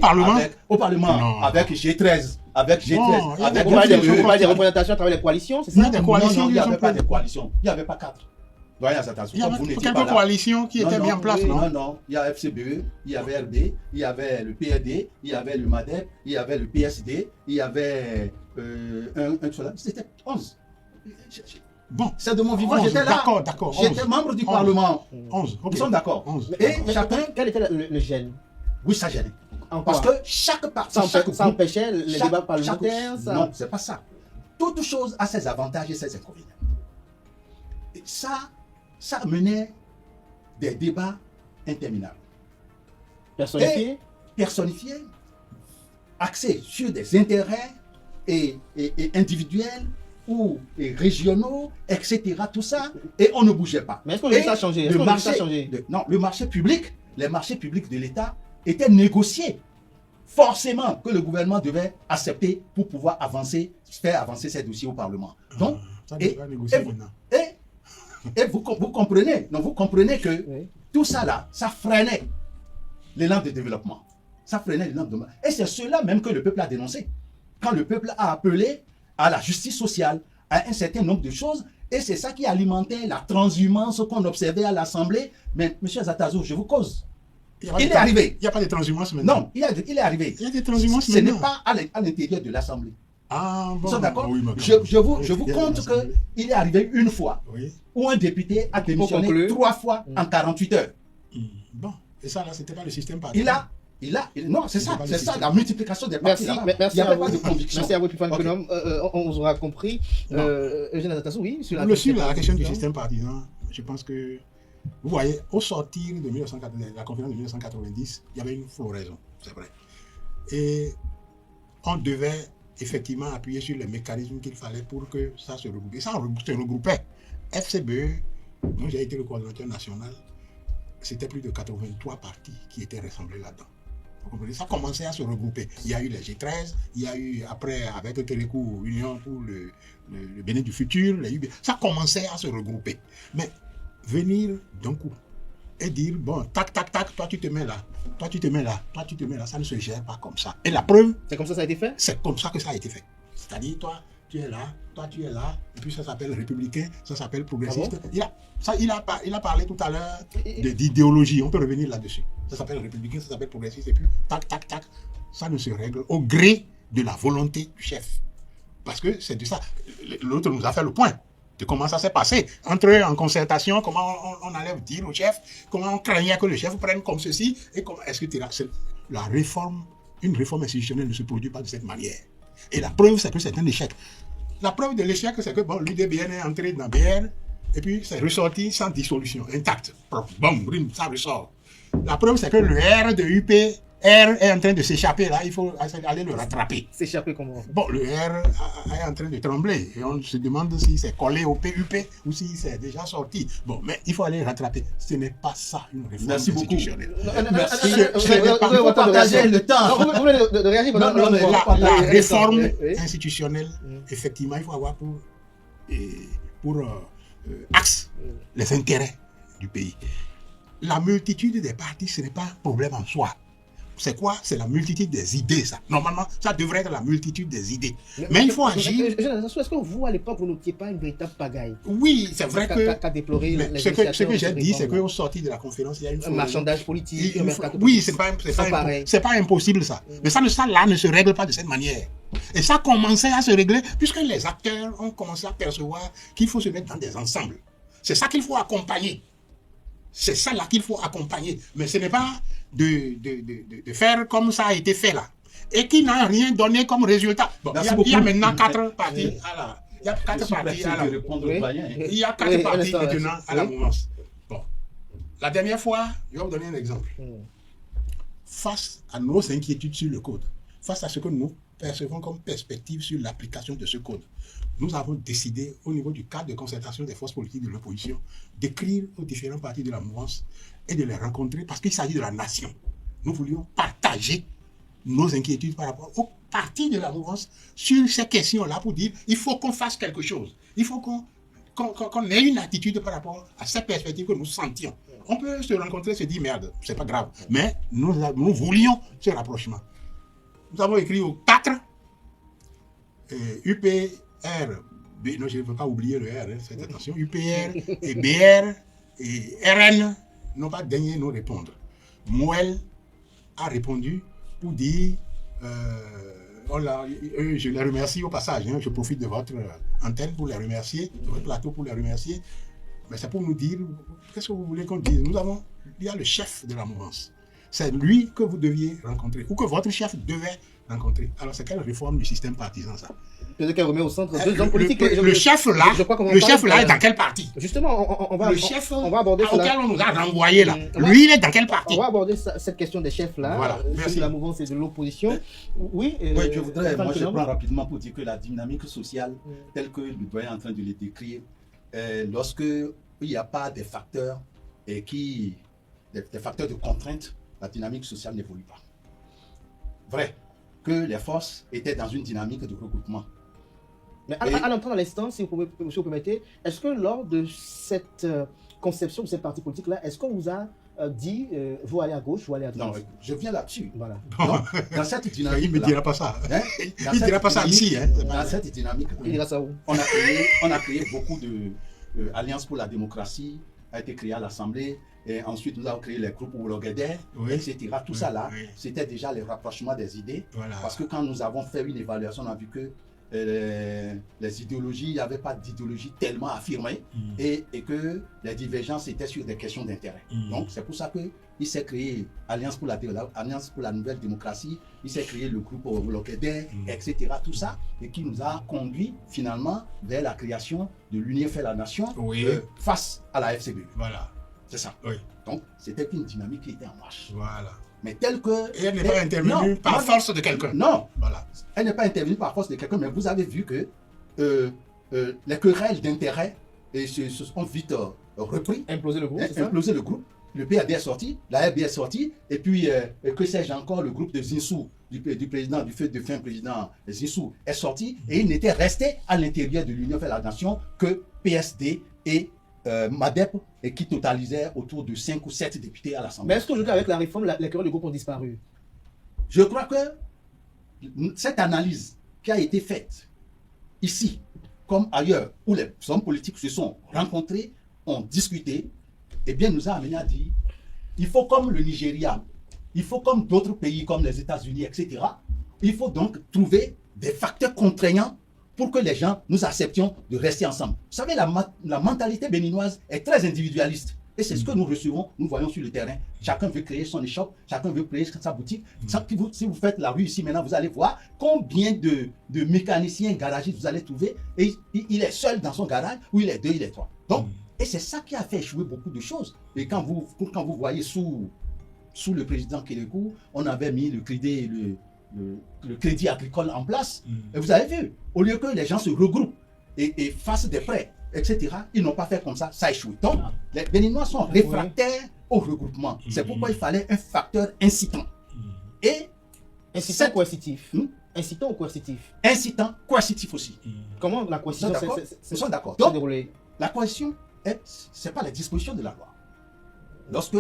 Parlement? Non. Avec G13. Avec G13. Non, il y avait avec Vous parlez des des représentations à travers les coalitions, c'est Il y ça? a des coalitions, Non, il n'y ils avait ont pas pris- de coalitions. Il n'y avait pas 4. Doyen Zatassou, Il y comme vous avait n'étiez pas quelques là. coalitions qui étaient mis en place, non? Non. Il y a FCBE, il y avait RB, il y avait le PRD, il y avait le MADEP, il y avait le PSD, il y avait c'était 11. Bon, C'est de mon vivant, 11, j'étais là. d'accord. J'étais 11. membre du 11. Parlement. 11, ok. Nous sommes d'accord. 11. Et Mais chacun, quel était le gène? oui, ça gênait. En Parce quoi? que chaque parti, Ça chaque ça groupe, empêchait les chaque- débats parlementaires? chaque- Ça... Non, c'est pas ça. Toute chose a ses avantages et ses inconvénients. Et ça menait des débats interminables. Personnifiés, axés sur des intérêts et individuels ou régionaux, etc. Tout ça, et on ne bougeait pas. Mais est-ce qu'on a changé? Est-ce Le qu'on marché, a changé? non, le marché public, les marchés publics de l'État étaient négociés. Forcément que le gouvernement devait accepter pour pouvoir faire avancer ces dossiers au Parlement. Donc, Ça et- devrait négocier et- maintenant. et vous comprenez, non, vous comprenez que Oui. tout ça là, ça freinait l'élan de développement. Ça freinait l'élan de développement. Et c'est cela même que le peuple a dénoncé. Quand le peuple a appelé à la justice sociale, à un certain nombre de choses, et c'est ça qui alimentait la transhumance qu'on observait à l'Assemblée. Mais, M. Zatassou, je vous cause. Il y a pas Il de- est arrivé. Il n'y a pas de transhumance maintenant. Non, il est arrivé. Il y a des transhumances Ce n'est maintenant. pas à l'intérieur de l'Assemblée. Ah, bon. Vous êtes d'accord? Oui, mais quand Je même. vous Il y a compte des assemblées. qu'il est arrivé une fois Oui. où un député a démissionné conclure. 3 fois en 48 heures. Bon. Et ça, là, c'était pas le système par Non, c'est ça, la multiplication des partis. Merci, là-bas. merci Il n'y avait à pas vous. de conviction. Merci à vous, Epiphan Ok. Konom. On vous aura compris. Non. Eugène Azatassou, oui, sur Pour le suivre, la question question du partisan. système partisan, je pense que, vous voyez, au sortir de 1990, la conférence de 1990, il y avait une floraison, c'est vrai. Et on devait effectivement appuyer sur les mécanismes qu'il fallait pour que ça se regroupe. Et ça se regroupait. FCBE, dont j'ai été le coordinateur national, c'était plus de 83 partis qui étaient rassemblés là-dedans. Vous comprenez? Ça commençait à se regrouper. Il y a eu les G13, il y a eu, après, avec le Téléco, Union pour le Bénin du futur, les UB, ça commençait à se regrouper. Mais venir d'un coup et dire, bon, tac, tac, tac, toi tu te mets là, toi tu te mets là, toi tu te mets là, ça ne se gère pas comme ça. Et la preuve, C'est comme ça a été fait? c'est comme ça que ça a été fait. C'est-à-dire, toi, tu es là, toi, tu es là, et puis ça s'appelle républicain, ça s'appelle progressiste. Il a parlé tout à l'heure d'idéologie, on peut revenir là-dessus. Ça s'appelle républicain, ça s'appelle progressiste, et puis tac, tac, tac, ça ne se règle au gré de la volonté du chef. Parce que c'est de ça. L'autre nous a fait le point de comment ça s'est passé. Entre eux, en concertation, comment on allait dire au chef, comment on craignait que le chef prenne comme ceci, et comment est-ce que la réforme, une réforme institutionnelle ne se produit pas de cette manière. Et la preuve, c'est que c'est un échec. La preuve de l'échec, c'est que bon, l'UDBN est entré dans BR, et puis c'est ressorti sans dissolution, intact. Bon, ça ressort. La preuve, c'est que le R de UP, R est en train de s'échapper là, il faut aller le rattraper. S'échapper comment? Bon, le R est en train de trembler et on se demande si c'est collé au PUP ou si c'est déjà sorti. Bon, mais il faut aller le rattraper. Ce n'est pas ça une réforme institutionnelle. Merci. Vous Il faut partager le temps. Vous voulez de réagir? Non, non, mais La réforme Oui. institutionnelle, effectivement, il faut avoir pour axe les intérêts du pays. la multitude des partis, ce n'est pas un problème en soi. C'est quoi? C'est la multitude des idées, ça. Normalement, ça devrait être la multitude des idées. Mais il faut agir. Est-ce que vous, à l'époque, vous n'étiez pas une véritable pagaille? Oui, c'est vrai que... Qu'a déploré mais ce que j'ai dit, c'est qu'au sortir de la conférence, il y a une un marchandage politique. Oui, c'est pas impossible, ça. Mais ça là ne se règle pas de cette manière. Et ça commençait à se régler puisque les acteurs ont commencé à percevoir qu'il faut se mettre dans des ensembles. C'est ça qu'il faut accompagner. C'est ça là qu'il faut accompagner. Mais ce n'est pas de faire comme ça a été fait là. Et qui n'a rien donné comme résultat. Bon, il y a maintenant 4 partis à la... Il y a 4 partis à la... Il y a 4 partis maintenant à la mouvance. Bon. La dernière fois, je vais vous donner un exemple. Face à nos inquiétudes sur le code, face à ce que nous percevons comme perspective sur l'application de ce code, nous avons décidé, au niveau du cadre de concertation des forces politiques de l'opposition, d'écrire aux différents partis de la mouvance et de les rencontrer parce qu'il s'agit de la nation. Nous voulions partager nos inquiétudes par rapport aux partis de la mouvance sur ces questions-là pour dire il faut qu'on fasse quelque chose. Il faut qu'on ait une attitude par rapport à ces perspectives que nous sentions. On peut se rencontrer et se dire merde, c'est pas grave. Mais nous voulions ce rapprochement. Nous avons écrit aux 4 UPR, non, je ne veux pas oublier le R, faites attention, UPR et BR et RN n'ont pas daigné nous répondre. Moël a répondu pour dire, je les remercie au passage, hein, je profite de votre antenne pour les remercier, de votre plateau pour les remercier, mais c'est pour nous dire, qu'est-ce que vous voulez qu'on dise? Il y a le chef de la mouvance. C'est lui que vous deviez rencontrer, ou que votre chef devait rencontrer. Alors, c'est quelle réforme du système partisan, ça? Qu'elle remet au centre deux hommes politiques. Le chef là est dans quel parti? Justement, on va aborder cela. Auquel on nous a renvoyé là. Lui, il est dans quel parti? On va aborder cette question des chefs là. Voilà, merci. De la mouvance et de l'opposition. Oui, je prends rapidement pour dire que la dynamique sociale, telle que le doyen est en train de le décrire, lorsque il n'y a pas des facteurs des facteurs de contrainte, la dynamique sociale n'évolue pas. Vrai que les forces étaient dans une dynamique de regroupement. Mais à l'entendre à l'instant, si vous permettez, est-ce que lors de cette conception de ces partis politiques-là, est-ce qu'on vous a dit vous allez à gauche, vous allez à droite? Non, je viens là-dessus. Voilà. Donc, dans cette dynamique, il ne me dira pas ça. Hein, il ne dira pas ça ici. Hein. Dans cette dynamique, il dira ça où? On a créé beaucoup de Alliance pour la démocratie, a été créée à l'Assemblée. Et ensuite, nous avons créé les groupes Ouloguédé, etc. Tout ça là, c'était déjà les rapprochements des idées. Voilà. Parce que quand nous avons fait une évaluation, on a vu que les idéologies, il n'y avait pas d'idéologie tellement affirmée et que les divergences étaient sur des questions d'intérêt. Donc, c'est pour ça qu'il s'est créé Alliance pour la nouvelle démocratie, il s'est créé le groupe Ouloguédé, etc. Tout ça, et qui nous a conduit finalement vers la création de l'Union fait la nation face à la FCBU. Voilà. C'est ça. Oui. Donc, c'était une dynamique qui était en marche. Voilà. Mais telle que... Et elle n'est pas intervenue par force de quelqu'un. Non. Voilà. Elle n'est pas intervenue par force de quelqu'un, mais vous avez vu que les querelles d'intérêt se sont vite repris. Imploser le groupe, c'est ça? Imploser le groupe. Le PAD est sorti, la RB est sortie, et puis, que sais-je encore, le groupe de Zinsou, du président, du fait de fin président Zinsou, est sorti, et il n'était resté à l'intérieur de l'Union fait la nation que PSD et MADEP, et qui totalisait autour de 5 ou 7 députés à l'Assemblée. Mais est-ce qu'aujourd'hui, avec la réforme, les querelles de groupe ont disparu? Je crois que cette analyse qui a été faite ici, comme ailleurs, où les hommes politiques se sont rencontrés, ont discuté, eh bien, nous a amené à dire, il faut comme le Nigeria, il faut comme d'autres pays, comme les États-Unis, etc., il faut donc trouver des facteurs contraignants pour que les gens, nous acceptions de rester ensemble. Vous savez, la mentalité béninoise est très individualiste. Et c'est ce que nous recevons, nous voyons sur le terrain. Chacun veut créer son échoppe, chacun veut créer sa boutique. Si vous faites la rue ici maintenant, vous allez voir combien de mécaniciens garagistes vous allez trouver. Et il est seul dans son garage, ou il est 2, il est 3. Donc, et c'est ça qui a fait échouer beaucoup de choses. Et quand vous voyez sous le président Kérékou, on avait mis le crédit agricole en place. Et vous avez vu, au lieu que les gens se regroupent et fassent des prêts, etc., ils n'ont pas fait comme ça a échoué. Donc, les Béninois sont réfractaires au regroupement. C'est pourquoi il fallait un facteur incitant. Et incitant coercitif. Incitant ou coercitif? Incitant, coercitif aussi. Comment la coercition Nous sommes d'accord. Donc, la coercition, ce n'est pas les dispositions de la loi. Lorsque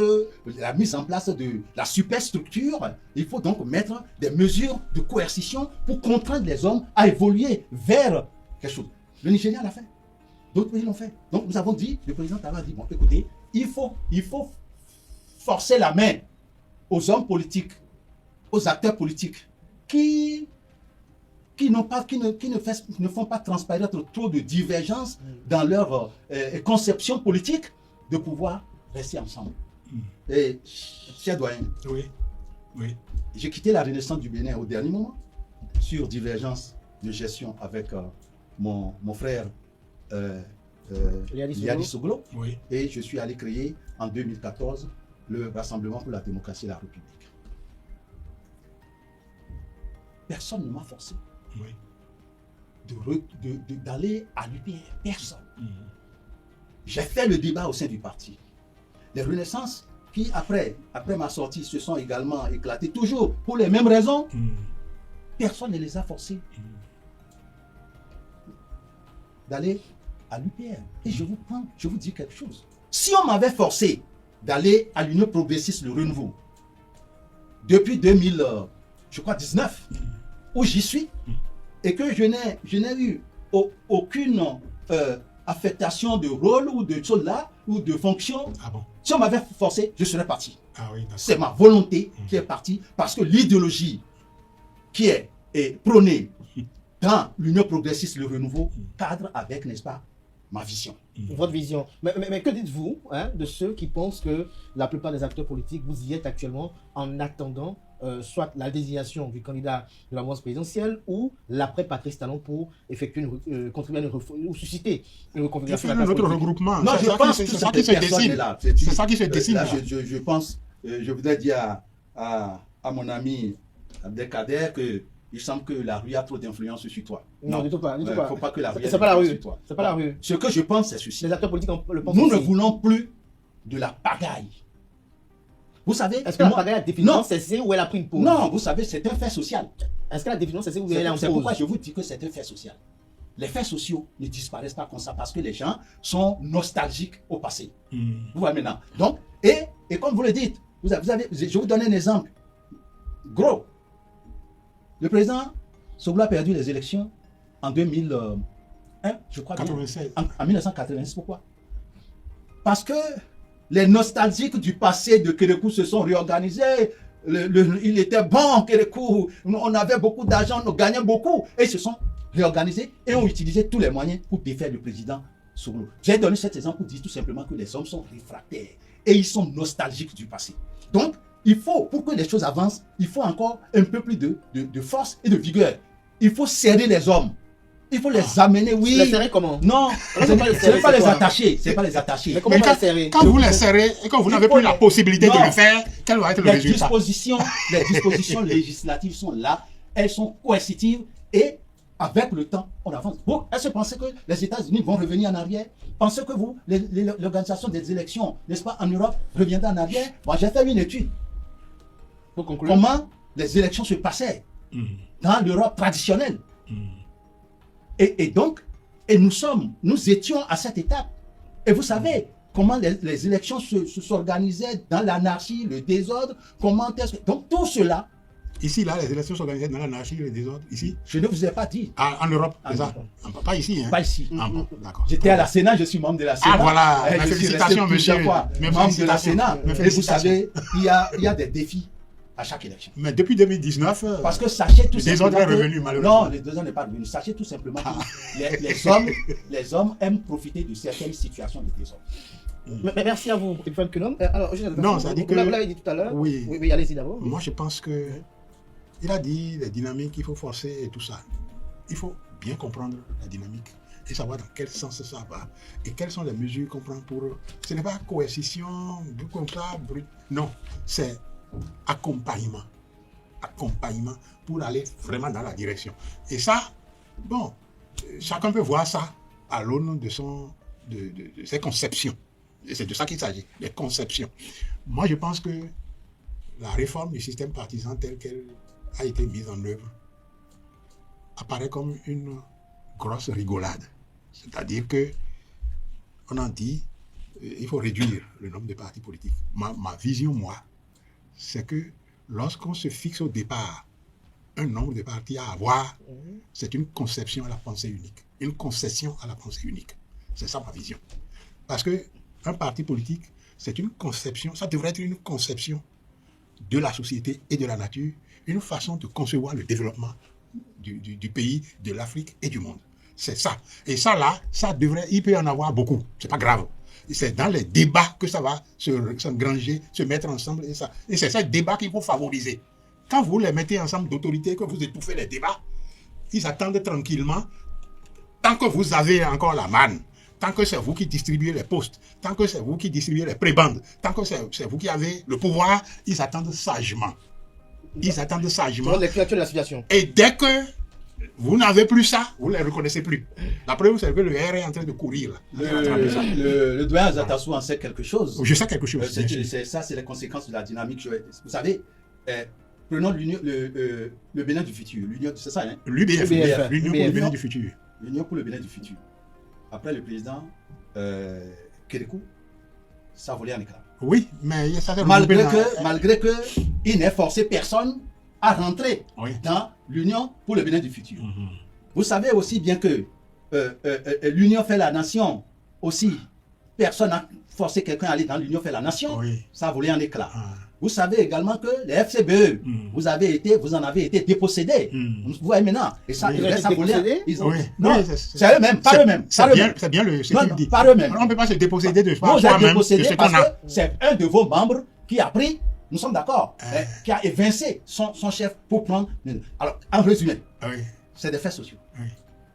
la mise en place de la superstructure, il faut donc mettre des mesures de coercition pour contraindre les hommes à évoluer vers quelque chose. Le Nigeria l'a fait. D'autres pays l'ont fait. Donc nous avons dit, le président Talon a dit, bon, écoutez, il faut forcer la main aux hommes politiques, aux acteurs politiques qui ne font pas transparaître trop de divergences dans leur conception politique, de pouvoir rester ensemble. Et, cher doyen, oui. j'ai quitté la Renaissance du Bénin au dernier moment sur divergence de gestion avec mon frère Liadi Soglo. Oui. Et je suis allé créer en 2014 le Rassemblement pour la démocratie et la République. Personne ne m'a forcé d'aller à l'UPR. Personne. J'ai fait le débat au sein du parti. Les renaissances qui, après ma sortie, se sont également éclatées, toujours pour les mêmes raisons, personne ne les a forcés d'aller à l'UPR. Et je vous dis quelque chose. Si on m'avait forcé d'aller à l'Union progressiste, le renouveau, depuis 2019, où j'y suis, et que je n'ai eu aucune affectation de rôle ou de choses là, ou de fonction. Ah bon? Si on m'avait forcé, je serais parti. Ah oui, c'est ma volonté qui est partie, parce que l'idéologie qui est prônée dans l'Union progressiste, le renouveau, cadre avec, n'est-ce pas, ma vision. Votre vision. Mais que dites-vous de ceux qui pensent que la plupart des acteurs politiques, vous y êtes actuellement en attendant soit la désignation du candidat de la mouvance présidentielle ou l'après Patrice Talon pour effectuer contribuer à ou susciter une reconfiguration. Notre regroupement. Non, je pense que c'est ça qui se dessine. C'est ça qui se dessine. Là, je pense, je voudrais dire à mon ami Abdelkader que il semble que la rue a trop d'influence sur toi. Non, du tout pas. Il ne faut pas que la rue c'est pas la rue. sur toi. C'est pas la rue. Ce que je pense, c'est ceci. Les acteurs politiques le pensent Nous aussi. ne voulons plus de la pagaille. Vous savez... Est-ce que la pagaille a définitivement cessé ou elle a pris une pause? Non, vous savez, c'est un fait social. Est-ce qu'elle a définitivement cessé ou elle est en pause? C'est pourquoi je vous dis que c'est un fait social. Les faits sociaux ne disparaissent pas comme ça parce que les gens sont nostalgiques au passé. Vous voyez maintenant. Donc, et comme vous le dites, je vais vous donner un exemple. Gros. Le président Soglo a perdu les élections en 2001, je crois. 96. En 1986, pourquoi? Parce que les nostalgiques du passé de Kérékou se sont réorganisés. Il était bon, Kérékou. On avait beaucoup d'argent, on gagnait beaucoup. Et ils se sont réorganisés et ont utilisé tous les moyens pour défaire le président Soglo. J'ai donné cet exemple pour dire tout simplement que les hommes sont réfractaires et ils sont nostalgiques du passé. Donc, il faut, pour que les choses avancent, il faut encore un peu plus de force et de vigueur. Il faut serrer les hommes. Il faut les amener, oui. Les serrer comment? Non, ce n'est pas les attacher. C'est pas les attacher. Mais comment on va les serrer? Quand vous les serrez et quand vous n'avez plus la possibilité de le faire, quel va être le résultat? Les dispositions législatives sont là. Elles sont coercitives et avec le temps, on avance. Bon, est-ce que vous pensez que les États-Unis vont revenir en arrière? Pensez que vous, l'organisation des élections, n'est-ce pas, en Europe, reviendra en arrière? Moi, j'ai fait une étude. Pour conclure. Comment les élections se passaient dans l'Europe traditionnelle. Et donc, nous étions à cette étape. Et vous savez comment les élections s'organisaient dans l'anarchie, le désordre, donc tout cela. Ici, là, les élections s'organisaient dans l'anarchie, le désordre. Ici? Je ne vous ai pas dit. En Europe, c'est ça? Pas ici, hein? Pas ici. Ah bon, d'accord. J'étais à la Sénat, je suis membre de la Sénat. Ah voilà, je suis félicitations, resté monsieur. membre de la Sénat. Et vous savez, il y a des défis à chaque élection. Mais depuis 2019, parce que sachez tout le désordre est revenu, malheureusement. Non, le désordre n'est pas revenu. Sachez tout simplement que les hommes aiment profiter de certaines situations de désordre. Mais merci à vous, Ephraim Kenom. Alors, non, ça dit que... Vous l'avez dit tout à l'heure. Oui, allez-y d'abord. Moi, je pense que il a dit les dynamiques, il faut forcer et tout ça. Il faut bien comprendre la dynamique et savoir dans quel sens ça va et quelles sont les mesures qu'on prend pour... Ce n'est pas coercition, comme ça, brut. Non, c'est accompagnement pour aller vraiment dans la direction. Et ça, bon, chacun peut voir ça à l'aune de ses conceptions. Et c'est de ça qu'il s'agit, les conceptions. Moi, je pense que la réforme du système partisan tel qu'elle a été mise en œuvre apparaît comme une grosse rigolade. C'est-à-dire que on en dit il faut réduire le nombre de partis politiques. Ma vision, moi, c'est que lorsqu'on se fixe au départ un nombre de partis à avoir, c'est une conception à la pensée unique, une concession à la pensée unique. C'est ça ma vision. Parce qu'un parti politique, c'est une conception, ça devrait être une conception de la société et de la nature, une façon de concevoir le développement du pays, de l'Afrique et du monde. C'est ça. Et ça là, il peut y en avoir beaucoup. C'est pas grave. C'est dans les débats que ça va s'engranger, se mettre ensemble. Et c'est ce débat qu'il faut favoriser. Quand vous les mettez ensemble d'autorité, que vous étouffez les débats, ils attendent tranquillement. Tant que vous avez encore la manne, tant que c'est vous qui distribuez les postes, tant que c'est vous qui distribuez les prébendes, tant que c'est vous qui avez le pouvoir, ils attendent sagement. Ils attendent sagement. Selon les créatures de la situation. Et dès que vous n'avez plus ça, vous ne les reconnaissez plus. La preuve, c'est que le R est en train de courir. Là. Le doyen Azatassou en sait quelque chose. Je sais quelque chose. Ça, c'est les conséquences de la dynamique. Vous savez, prenons le Bénin du futur. C'est ça, hein? L'UBF, l'Union pour le Bénin du futur. L'Union pour le Bénin du futur. Après le président Kérékou, ça a volé en éclat. Oui, mais ça s'est malgré que il n'ait forcé personne à rentrer dans l'Union pour le Bénin du futur. Vous savez aussi bien que l'Union fait la nation aussi. Personne n'a forcé quelqu'un à aller dans l'Union fait la nation. Ça a volé en éclat. Vous savez également que les FCBE, vous en avez été dépossédés. Vous voyez maintenant. Et ça, ça volé. Non, c'est eux-mêmes, pas eux-mêmes. C'est bien ce qu'il dit. Pas eux-mêmes. On ne peut pas se déposséder de soi-même. Vous êtes dépossédés parce que c'est un de vos membres qui a pris, nous sommes d'accord, qui a évincé son chef pour prendre. Alors, en résumé, c'est des faits sociaux.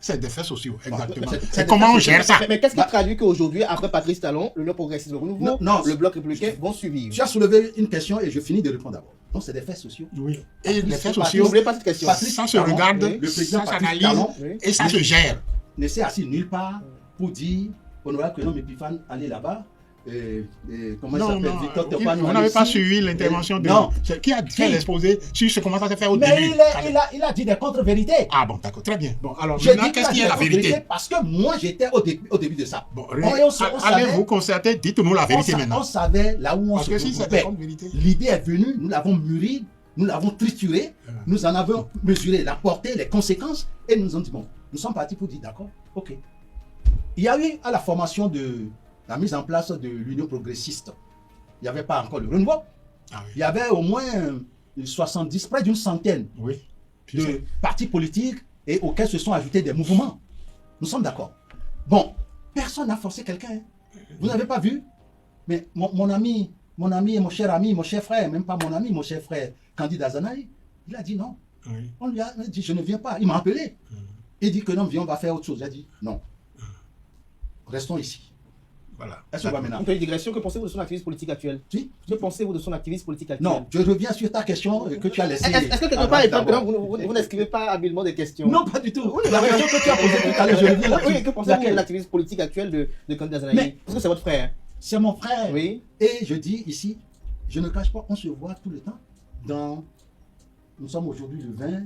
C'est des faits sociaux, exactement. C'est comment on gère ça. Mais qu'est-ce qui traduit qu'aujourd'hui, après Patrice Talon, l'Union progressiste, le renouveau, le bloc républicain vont suivre? Tu as soulevé une question et je finis de répondre d'abord. Donc, c'est des faits sociaux. Oui. Et les faits sociaux, n'oubliez pas cette question. Ça se regarde, ça s'analyse et ça se gère. Ne s'est assis nulle part pour dire, honorable Kwenom Epiphane, allez là-bas. Comment il s'appelle, Victor Topane. Vous n'avez pas suivi l'intervention de... Non. Qui a fait l'exposé sur comment ça s'est fait au début? Mais il a dit des contre-vérités. Ah bon, d'accord, très bien. Bon, alors maintenant, qu'est-ce qui est la vérité? Parce que moi, j'étais au début de ça. Bon, allez vous concerter, dites-nous la vérité maintenant. On savait là où on se trouvait. L'idée est venue, nous l'avons mûrie, nous l'avons triturée, nous en avons mesuré la portée, les conséquences, et nous nous dit, bon, nous sommes partis pour dire, d'accord, ok. Il y a eu à la formation de la mise en place de l'Union progressiste. Il n'y avait pas encore le renouveau. Il y avait au moins 70, près d'une centaine de partis politiques et auxquels se sont ajoutés des mouvements. Nous sommes d'accord. Bon, personne n'a forcé quelqu'un. Vous n'avez pas vu? Mais mon ami, mon cher ami, mon cher frère, même pas mon ami, mon cher frère, Candide Azanaï, il a dit non. On lui a dit, je ne viens pas. Il m'a appelé. Il dit que non, viens, on va faire autre chose. Il a dit non. Restons ici. Voilà. Une petite digression, que pensez-vous de son activisme politique actuel? Que pensez-vous de son activisme politique actuel? Non, je reviens sur ta question que tu as laissée. Est-ce que quelque part, vous n'escrivez pas habilement des questions? Non, pas du tout. La question que tu as posée tout à l'heure, je reviens là-dessus. Oui, que pensez-vous de l'activisme politique actuel de Candide Azanaï? Parce que c'est votre frère. C'est mon frère. Oui. Et je dis ici, je ne cache pas, on se voit tout le temps. Nous sommes aujourd'hui le 20.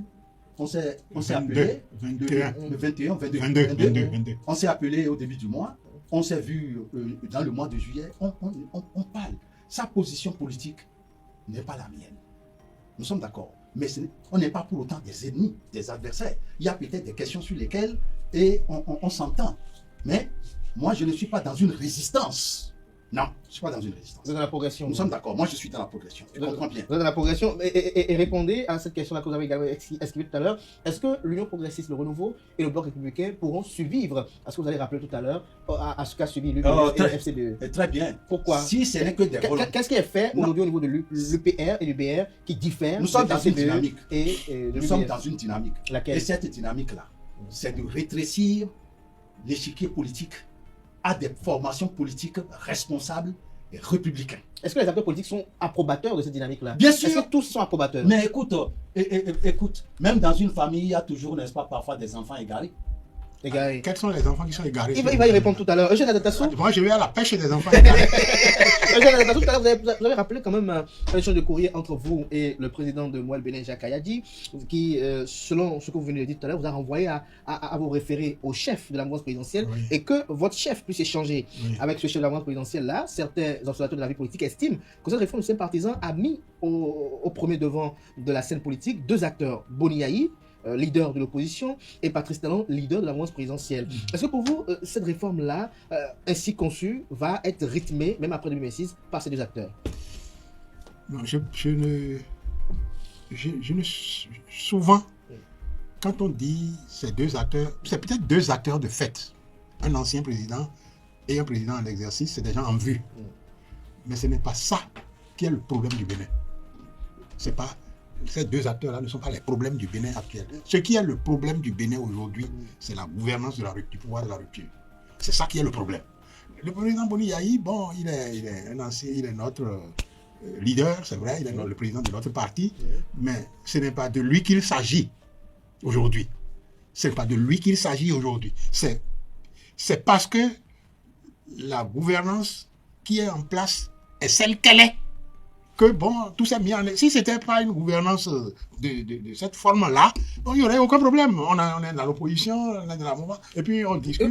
On s'est appelé le 21, 22. On s'est appelé au début du mois. On s'est vu dans le mois de juillet. On parle. Sa position politique n'est pas la mienne. Nous sommes d'accord. Mais on n'est pas pour autant des ennemis, des adversaires. Il y a peut-être des questions sur lesquelles on s'entend. Mais moi, je ne suis pas dans une résistance. Non, je ne suis pas dans une résistance. Vous êtes dans la progression. Nous sommes d'accord. Moi, je suis dans la progression. Je comprends bien. Vous êtes dans la progression. Et répondez à cette question-là que vous avez également esquivée tout à l'heure. Est-ce que l'Union progressiste, le renouveau et le bloc républicain pourront survivre à ce que vous allez rappeler tout à l'heure, à ce qu'a subi l'UPR et le FCBE? Très bien. Pourquoi? Si ce n'est que des volontés. Qu'est-ce qui est fait aujourd'hui au niveau de l'UPR et l'UBR qui diffèrent? Nous sommes dans une dynamique. Nous sommes dans une dynamique. Laquelle? Et cette dynamique-là, c'est de rétrécir l'échiquier politique à des formations politiques responsables et républicains. Est-ce que les acteurs politiques sont approbateurs de cette dynamique-là? Bien sûr. Est-ce que tous sont approbateurs? Mais écoute, même dans une famille, il y a toujours, n'est-ce pas, parfois des enfants égarés. Égaré. Quels sont les enfants qui sont égarés? Il va y répondre tout à l'heure. Eugène Adatassou. Moi, je vais à la pêche des enfants égarés. Eugène Adatassou, tout à l'heure, vous avez rappelé quand même l'échange de courrier entre vous et le président de Moël Bénin, Jacques Kayadi, qui, selon ce que vous venez de dire tout à l'heure, vous a renvoyé à vous référer au chef de la mouvance présidentielle, Oui. et que votre chef puisse échanger avec ce chef de la mouvance présidentielle-là. Certains observateurs de la vie politique estiment que cette réforme du système partisan a mis au premier devant de la scène politique deux acteurs, Boni Yahi, leader de l'opposition, et Patrice Talon, leader de la mouvance présidentielle. Est-ce que pour vous, cette réforme-là, ainsi conçue, va être rythmée, même après 2026, par ces deux acteurs? Non, je ne... Souvent, quand on dit ces deux acteurs, c'est peut-être deux acteurs de fait. Un ancien président et un président en exercice, c'est des gens en vue. Mais ce n'est pas ça qui est le problème du Bénin. C'est pas... Ces deux acteurs-là ne sont pas les problèmes du Bénin actuel. Ce qui est le problème du Bénin aujourd'hui, c'est la gouvernance du pouvoir de la rupture. C'est ça qui est le problème. Le président Boni Yahi, bon, il est un ancien, il est notre leader, c'est vrai, il est le président de notre parti, mais ce n'est pas de lui qu'il s'agit aujourd'hui. Ce n'est pas de lui qu'il s'agit aujourd'hui. C'est parce que la gouvernance qui est en place est celle qu'elle est. Que bon, tout s'est mis en... Si ce n'était pas une gouvernance de cette forme-là, bon, il n'y aurait aucun problème. On est dans l'opposition, on est dans la mouvement, et puis on discute.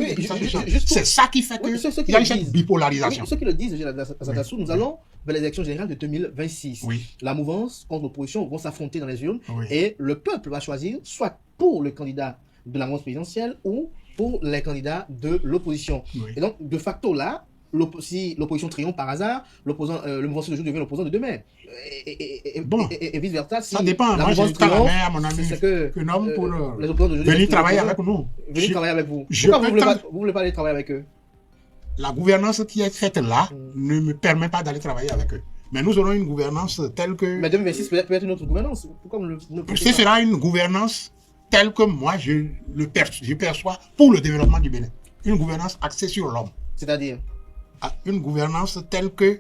C'est ça qui fait qu'il y a cette bipolarisation. Ceux qui le disent, nous allons vers les élections générales de 2026. Oui. La mouvance contre l'opposition vont s'affronter dans les urnes, Oui. et le peuple va choisir soit pour le candidat de la mouvance présidentielle ou pour les candidats de l'opposition. Oui. Et donc, de facto, là, si l'opposition triomphe par hasard, le mouvement de devient l'opposant de demain. Et vice-versa. Si ça dépend. Moi, j'ai tends la main à mon ami que homme pour venir travailler avec nous. Venir travailler avec vous. Pourquoi vous ne voulez pas aller travailler avec eux? La gouvernance qui est faite là ne me permet pas d'aller travailler avec eux. Mais nous aurons une gouvernance telle que... Mais 2026 peut être une autre gouvernance. Pourquoi vous ne le Ce sera une gouvernance telle que moi, je perçois pour le développement du Bénin. Une gouvernance axée sur l'homme. C'est-à-dire une gouvernance telle que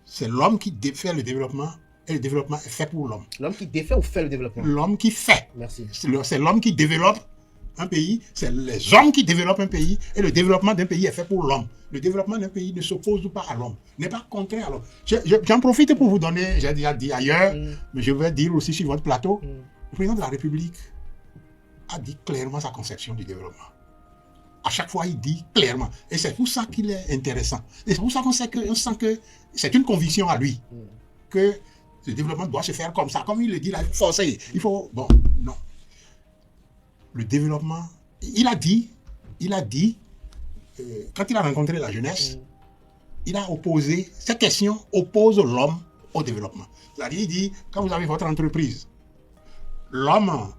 c'est l'homme qui fait le développement et le développement est fait pour l'homme. L'homme qui défait ou fait le développement? L'homme qui fait. Merci. C'est l'homme qui développe un pays, c'est les hommes qui développent un pays et le développement d'un pays est fait pour l'homme. Le développement d'un pays ne s'oppose pas à l'homme, n'est pas contraire à l'homme. J'en profite pour vous donner, j'ai déjà dit ailleurs, mais je vais dire aussi sur votre plateau, le président de la République a dit clairement sa conception du développement. À chaque fois, il dit clairement. Et c'est pour ça qu'il est intéressant. Et c'est pour ça qu'on sent que c'est une conviction à lui. Que le développement doit se faire comme ça. Comme il le dit, là, forcé. Il faut... Bon, non. Le développement... Il a dit, quand il a rencontré la jeunesse, il a opposé... Cette question oppose l'homme au développement. C'est-à-dire, il dit, quand vous avez votre entreprise, l'homme...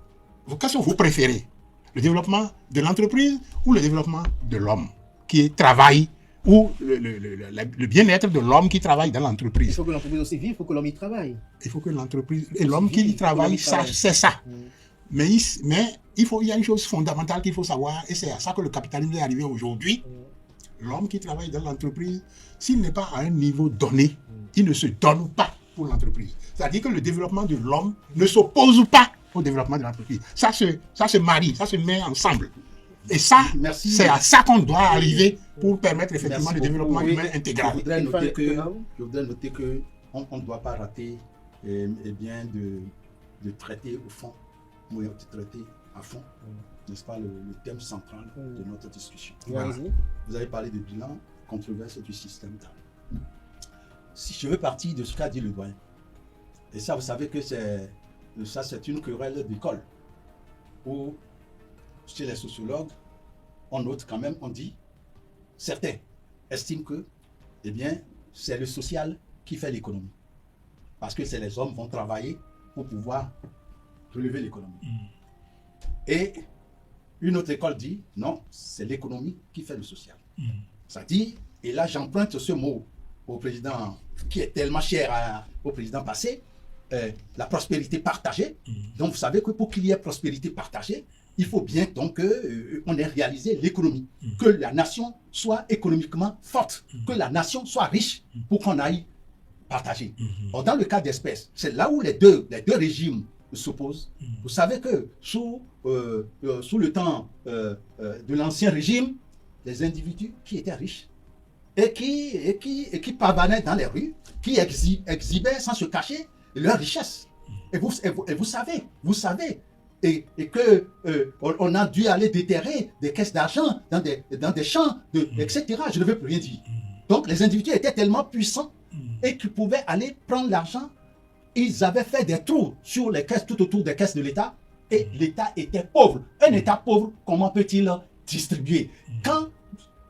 Qu'est-ce que vous préférez? Le développement de l'entreprise ou le développement de l'homme qui travaille ou le bien-être de l'homme qui travaille dans l'entreprise. Il faut que l'entreprise aussi vive, il faut que l'homme y travaille. Il faut que l'entreprise et l'homme qui y travaille, c'est ça. Mais il y a une chose fondamentale qu'il faut savoir et c'est à ça que le capitalisme est arrivé aujourd'hui. L'homme qui travaille dans l'entreprise, s'il n'est pas à un niveau donné, il ne se donne pas pour l'entreprise. C'est-à-dire que le développement de l'homme ne s'oppose pas au développement de l'entreprise. Ça se marie, ça se met ensemble. Et ça, c'est à ça qu'on doit arriver pour permettre effectivement le développement humain intégral. Je voudrais noter qu'on ne doit pas rater de traiter au fond, de traiter à fond, n'est-ce pas, le thème central de notre discussion. Voilà. Vous avez parlé de bilan, controverse du système. Si je veux partir de ce qu'a dit le doyen, et ça, vous savez que c'est une querelle d'école, où chez les sociologues, on note quand même, on dit, certains estiment que, eh bien, c'est le social qui fait l'économie. Parce que c'est les hommes qui vont travailler pour pouvoir relever l'économie. Et une autre école dit, non, c'est l'économie qui fait le social. Ça dit, et là j'emprunte ce mot au président, qui est tellement cher au président passé, la prospérité partagée. Donc vous savez que pour qu'il y ait prospérité partagée, il faut bien donc qu'on ait réalisé l'économie, que la nation soit économiquement forte, que la nation soit riche pour qu'on aille partager. Or, dans le cas d'espèce, c'est là où les deux régimes s'oppose. Vous savez que sous le temps de l'ancien régime, les individus qui étaient riches et qui pavanaient dans les rues, qui exhibaient sans se cacher leur richesse. Et vous savez, et que on a dû aller déterrer des caisses d'argent dans des champs, etc. Je ne veux plus rien dire. Donc les individus étaient tellement puissants et qu'ils pouvaient aller prendre l'argent. Ils avaient fait des trous sur les caisses, tout autour des caisses de l'État, et l'État était pauvre. Un État pauvre, comment peut-il distribuer? Quand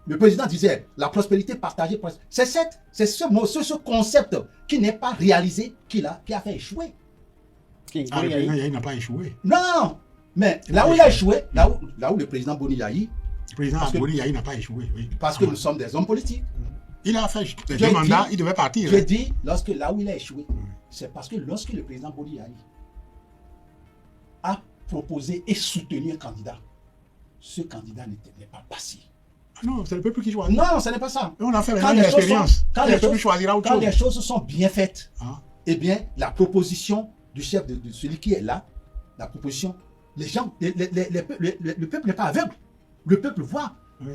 le président disait la prospérité partagée, c'est ce concept qui n'est pas réalisé qui a fait échouer. Okay, Ah, le président Yahi n'a pas échoué. Non, mais là où il a échoué, là où le président Boni Yahi, Le président Boni Yahi n'a pas échoué, oui. parce que nous sommes des hommes politiques. Il a fait deux mandats, il devait partir. Je hein. dis, là où il a échoué, c'est parce que lorsque le président Boni Yahi a proposé et soutenu un candidat, ce candidat n'est pas passé. Ah non, c'est le peuple qui choisit. Non, ce n'est pas ça. Et on a fait Quand maintenant les choses l'expérience. sont- quand Le les peuple choses- choisira autre Quand chose. les choses sont bien faites, Hein? eh bien, la proposition du chef de celui qui est là, la proposition, les gens, le peuple n'est pas aveugle. Le peuple voit. Oui.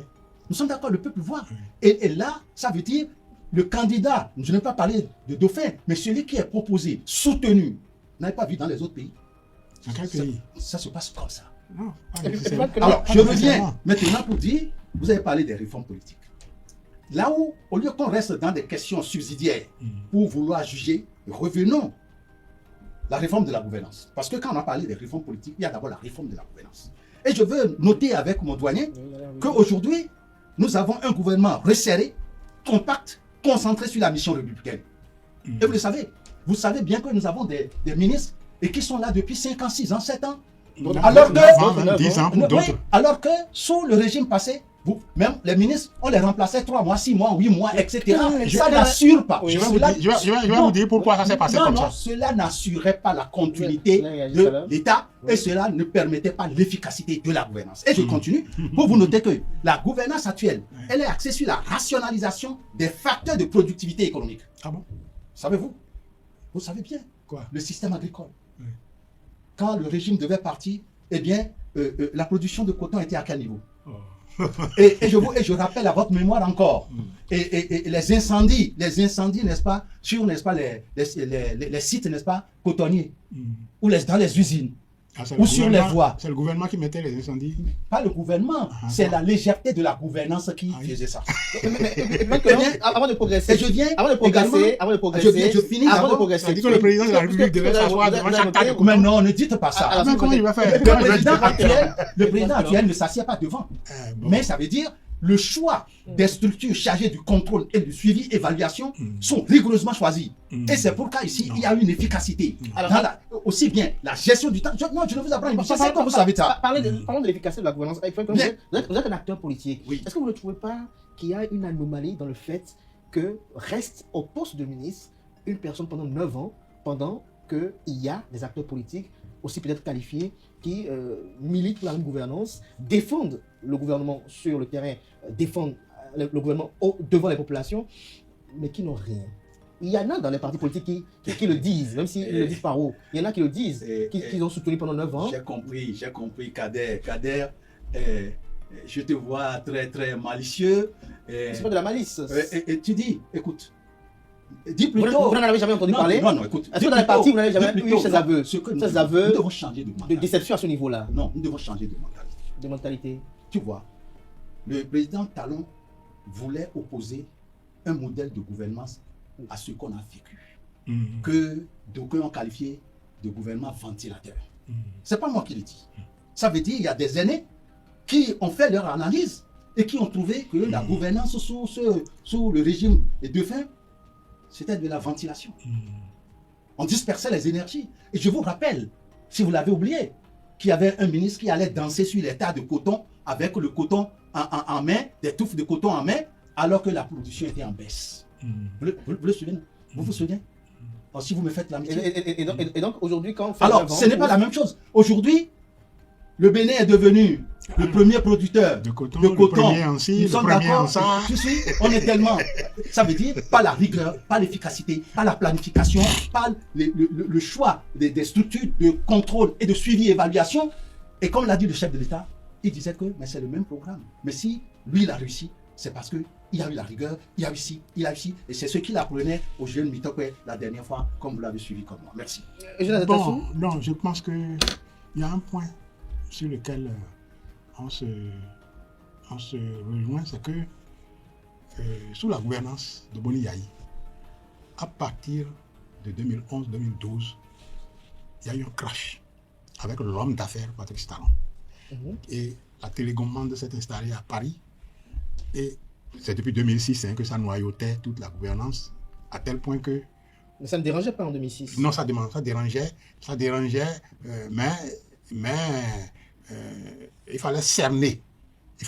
Nous sommes d'accord, le peuple voit. Oui. Et là, ça veut dire, le candidat, je ne vais pas parler de dauphin, mais celui qui est proposé, soutenu, vous n'avez pas vu dans les autres pays. Dans quel Ça, pays? ça se passe comme ça. Non, pas Et puis, nécessairement. que- Alors, pas je nécessairement. reviens maintenant pour dire, vous avez parlé des réformes politiques. Là où, au lieu qu'on reste dans des questions subsidiaires pour vouloir juger, revenons la réforme de la gouvernance. Parce que quand on a parlé des réformes politiques, il y a d'abord la réforme de la gouvernance. Et je veux noter avec mon douanier qu'aujourd'hui, nous avons un gouvernement resserré, compact, concentré sur la mission républicaine. Et vous savez bien que nous avons des ministres et qui sont là depuis 5 ans, 6 ans, 7 ans. Alors que- 9 ans, même 10 ans pour Oui, d'autres. alors que sous le régime passé, même les ministres, on les remplaçait 3 mois, 6 mois, 8 mois, etc. Ça n'assure pas. Oui, Je vais vous Cela- dire- je vais Non. vous dire pourquoi ça s'est passé non, comme non, ça. cela n'assurait pas la continuité Là, il y a juste tout à de l'heure. l'État Oui. et cela ne permettait pas l'efficacité de la gouvernance. Et je continue pour vous noter que la gouvernance actuelle, elle est axée sur la rationalisation des facteurs de productivité économique. Ah bon? Savez-vous? Vous savez bien, Quoi? le système agricole. Oui. Quand le régime devait partir, eh bien, la production de coton était à quel niveau? Oh. Et je rappelle à votre mémoire encore, et les incendies, n'est-ce pas, sur, n'est-ce pas, les sites, n'est-ce pas, cotonniers, ou dans les usines, Ah, c'est ou le sur les gouvernement- voies. C'est le gouvernement qui mettait les incendies. Pas le gouvernement, Ah, c'est ah. la légèreté de la gouvernance qui Ah oui. faisait ça. Avant de progresser, Et je viens avant de progresser, également- avant de progresser, je finis avant de d'abord. progresser. C'est-à-dire que le président de la République devait Vous avez- s'asseoir vous avez- devant vous avez chaque tas de noté- coton. Mais non, ne dites pas ça. Alors, Mais comment il va faire? Le Comment il va président dire- actuel, le président actuel ne s'assied pas devant. Bon. Mais ça veut dire le choix des structures chargées du contrôle et du suivi, évaluation sont rigoureusement choisies. Et c'est pourquoi ici, il y a une efficacité. Alors, Dans aussi bien la gestion du temps. Je ne vous apprends pas. Je sais que vous savez ça. Parlons de l'efficacité de la gouvernance. Il faut que Bien. vous êtes un acteur politique. Oui. Est-ce que vous ne trouvez pas qu'il y a une anomalie dans le fait que reste au poste de ministre une personne pendant 9 ans, pendant qu'il y a des acteurs politiques aussi peut-être qualifiés qui militent pour la même gouvernance, défendent le gouvernement sur le terrain, défendent le gouvernement devant les populations, mais qui n'ont rien. Il y en a dans les partis politiques qui le disent, même s'ils ne le disent pas haut. Il y en a qui le disent, qui ont soutenu pendant 9 ans. J'ai compris, Kader. Kader, je te vois très, très malicieux. C'est pas de la malice. Et tu dis, écoute, dis Vous plutôt. n'en avez jamais entendu Non, parler? non, écoute. Est-ce que dans les partis, vous n'avez jamais eu ces aveux? Ces aveux Nous devons changer de de mentalité. déception à ce niveau-là, Non, nous devons changer de mentalité. de mentalité. Tu vois, le président Talon voulait opposer un modèle de gouvernance à ce qu'on a vécu, que d'aucuns ont qualifié de gouvernement ventilateur. C'est pas moi qui le dis. Ça veut dire qu'il y a des aînés qui ont fait leur analyse et qui ont trouvé que la gouvernance sous le régime des Dauphins, c'était de la ventilation. On dispersait les énergies. Et je vous rappelle, si vous l'avez oublié, qu'il y avait un ministre qui allait danser sur les tas de coton avec le coton en main, des touffes de coton en main, alors que la production était en baisse. Vous le souvenez? Vous vous souvenez? Alors, si vous me faites l'amitié. Et donc aujourd'hui, quand on fait Alors, l'avant, ce n'est pas la même chose. Aujourd'hui, le Bénin est devenu le premier producteur de coton, le premier en ci, nous le sommes premier en d'accord. ça. On est tellement. Ça veut dire pas la rigueur, pas l'efficacité, pas la planification, pas le choix des structures de contrôle et de suivi et évaluation. Et comme l'a dit le chef de l'État, il disait que mais c'est le même programme. Mais si lui il a réussi, c'est parce que il a eu la rigueur, il a réussi, et c'est ce qu'il apprenait aux jeunes Mitokwe la dernière fois, comme vous l'avez suivi comme moi. Merci. Bon, non, je pense qu'il y a un point sur lequel on se rejoint, c'est que sous la gouvernance de Boni Yayi, à partir de 2011-2012, il y a eu un crash avec l'homme d'affaires Patrice Talon. Et la télécommande s'est installée à Paris. Et c'est depuis 2006 que ça noyautait toute la gouvernance, à tel point que... Mais ça ne dérangeait pas en 2006. Non, ça dérangeait, mais il fallait cerner. Il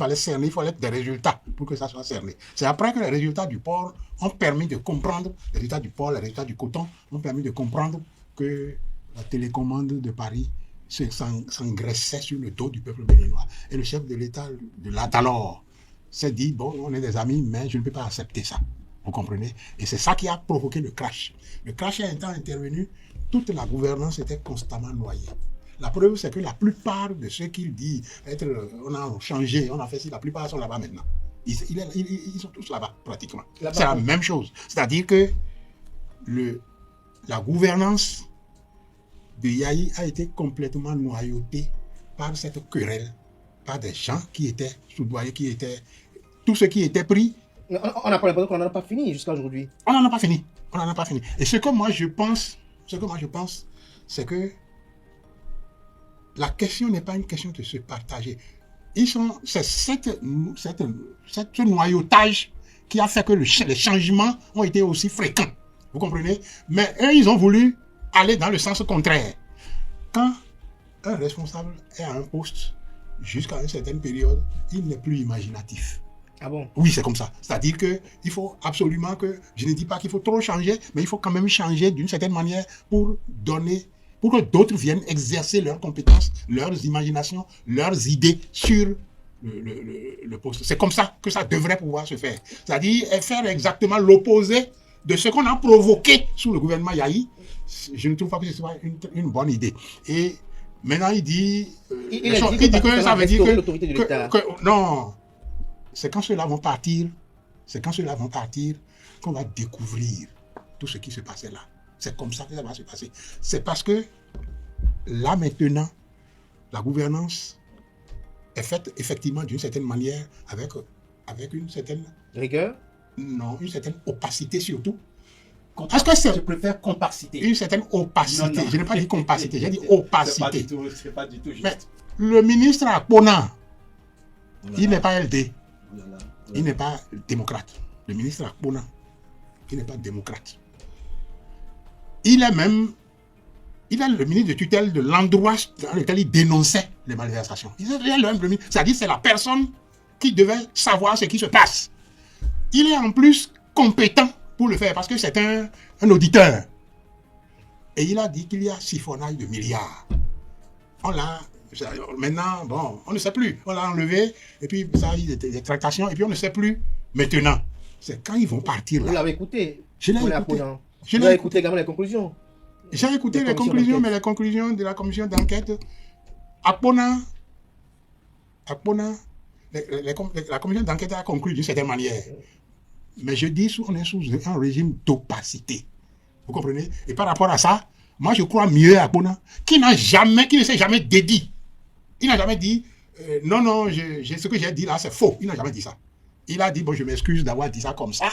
fallait des résultats pour que ça soit cerné. C'est après que les résultats du port ont permis de comprendre, les résultats du port, les résultats du coton, ont permis de comprendre que la télécommande de Paris s'engraissait sur le dos du peuple béninois. Et le chef de l'État de l'Atalor s'est dit, bon, on est des amis, mais je ne peux pas accepter ça. Vous comprenez? Et c'est ça qui a provoqué le crash. Le crash étant intervenu, toute la gouvernance était constamment noyée. La preuve, c'est que la plupart de ceux qu'il dit on a changé, on a fait ci, la plupart sont là-bas maintenant. Ils sont tous là-bas, pratiquement. C'est la même chose. C'est-à-dire que la gouvernance de Yayi a été complètement noyautée par cette querelle, par des gens qui étaient soudoyés, tout ce qui était pris. On n'a pas l'impression qu'on n'en a pas fini jusqu'à aujourd'hui. On n'en a pas fini. Et ce que moi je pense, c'est que la question n'est pas une question de se partager. C'est ce noyautage qui a fait que les changements ont été aussi fréquents. Vous comprenez? Mais eux, ils ont voulu aller dans le sens contraire. Quand un responsable est à un poste jusqu'à une certaine période, il n'est plus imaginatif. Ah bon? Oui, c'est comme ça. C'est-à-dire qu'il faut absolument que, je ne dis pas qu'il faut trop changer, mais il faut quand même changer d'une certaine manière pour que d'autres viennent exercer leurs compétences, leurs imaginations, leurs idées sur le poste. C'est comme ça que ça devrait pouvoir se faire. C'est-à-dire faire exactement l'opposé de ce qu'on a provoqué sous le gouvernement Yayi. Je ne trouve pas que ce soit une bonne idée. Et maintenant, il dit... il dit que ça veut dire que non, c'est quand ceux-là vont partir qu'on va découvrir tout ce qui se passait là. C'est comme ça que ça va se passer. C'est parce que là maintenant, la gouvernance est faite effectivement d'une certaine manière avec une certaine... Rigueur? Non, une certaine opacité surtout. Est-ce que je préfère compacité? Une certaine opacité. Non. Je n'ai pas dit compacité, j'ai dit opacité. C'est pas du tout juste. Mais le ministre Akpona, il n'est pas LD. Il n'est pas démocrate. Le ministre Akpona, il n'est pas démocrate. Il est le ministre de tutelle de l'endroit dans lequel il dénonçait les malversations. C'est-à-dire c'est la personne qui devait savoir ce qui se passe. Il est en plus compétent pour le faire parce que c'est un auditeur. Et il a dit qu'il y a siphonnage de milliards. Maintenant, bon, on ne sait plus. On l'a enlevé et puis ça a eu des tractations et puis on ne sait plus. Maintenant, c'est quand ils vont partir là. Vous l'avez écouté? Je l'ai écouté. Vous avez écouté également les conclusions? J'ai écouté les conclusions, mais les conclusions de la commission d'enquête, Akpona, la commission d'enquête a conclu d'une certaine manière. Mais je dis, on est sous un régime d'opacité. Vous comprenez? Et par rapport à ça, moi je crois mieux à Akpona, qui ne s'est jamais dédié. Il n'a jamais dit, non, ce que j'ai dit là, c'est faux. Il n'a jamais dit ça. Il a dit, bon, je m'excuse d'avoir dit ça comme ça.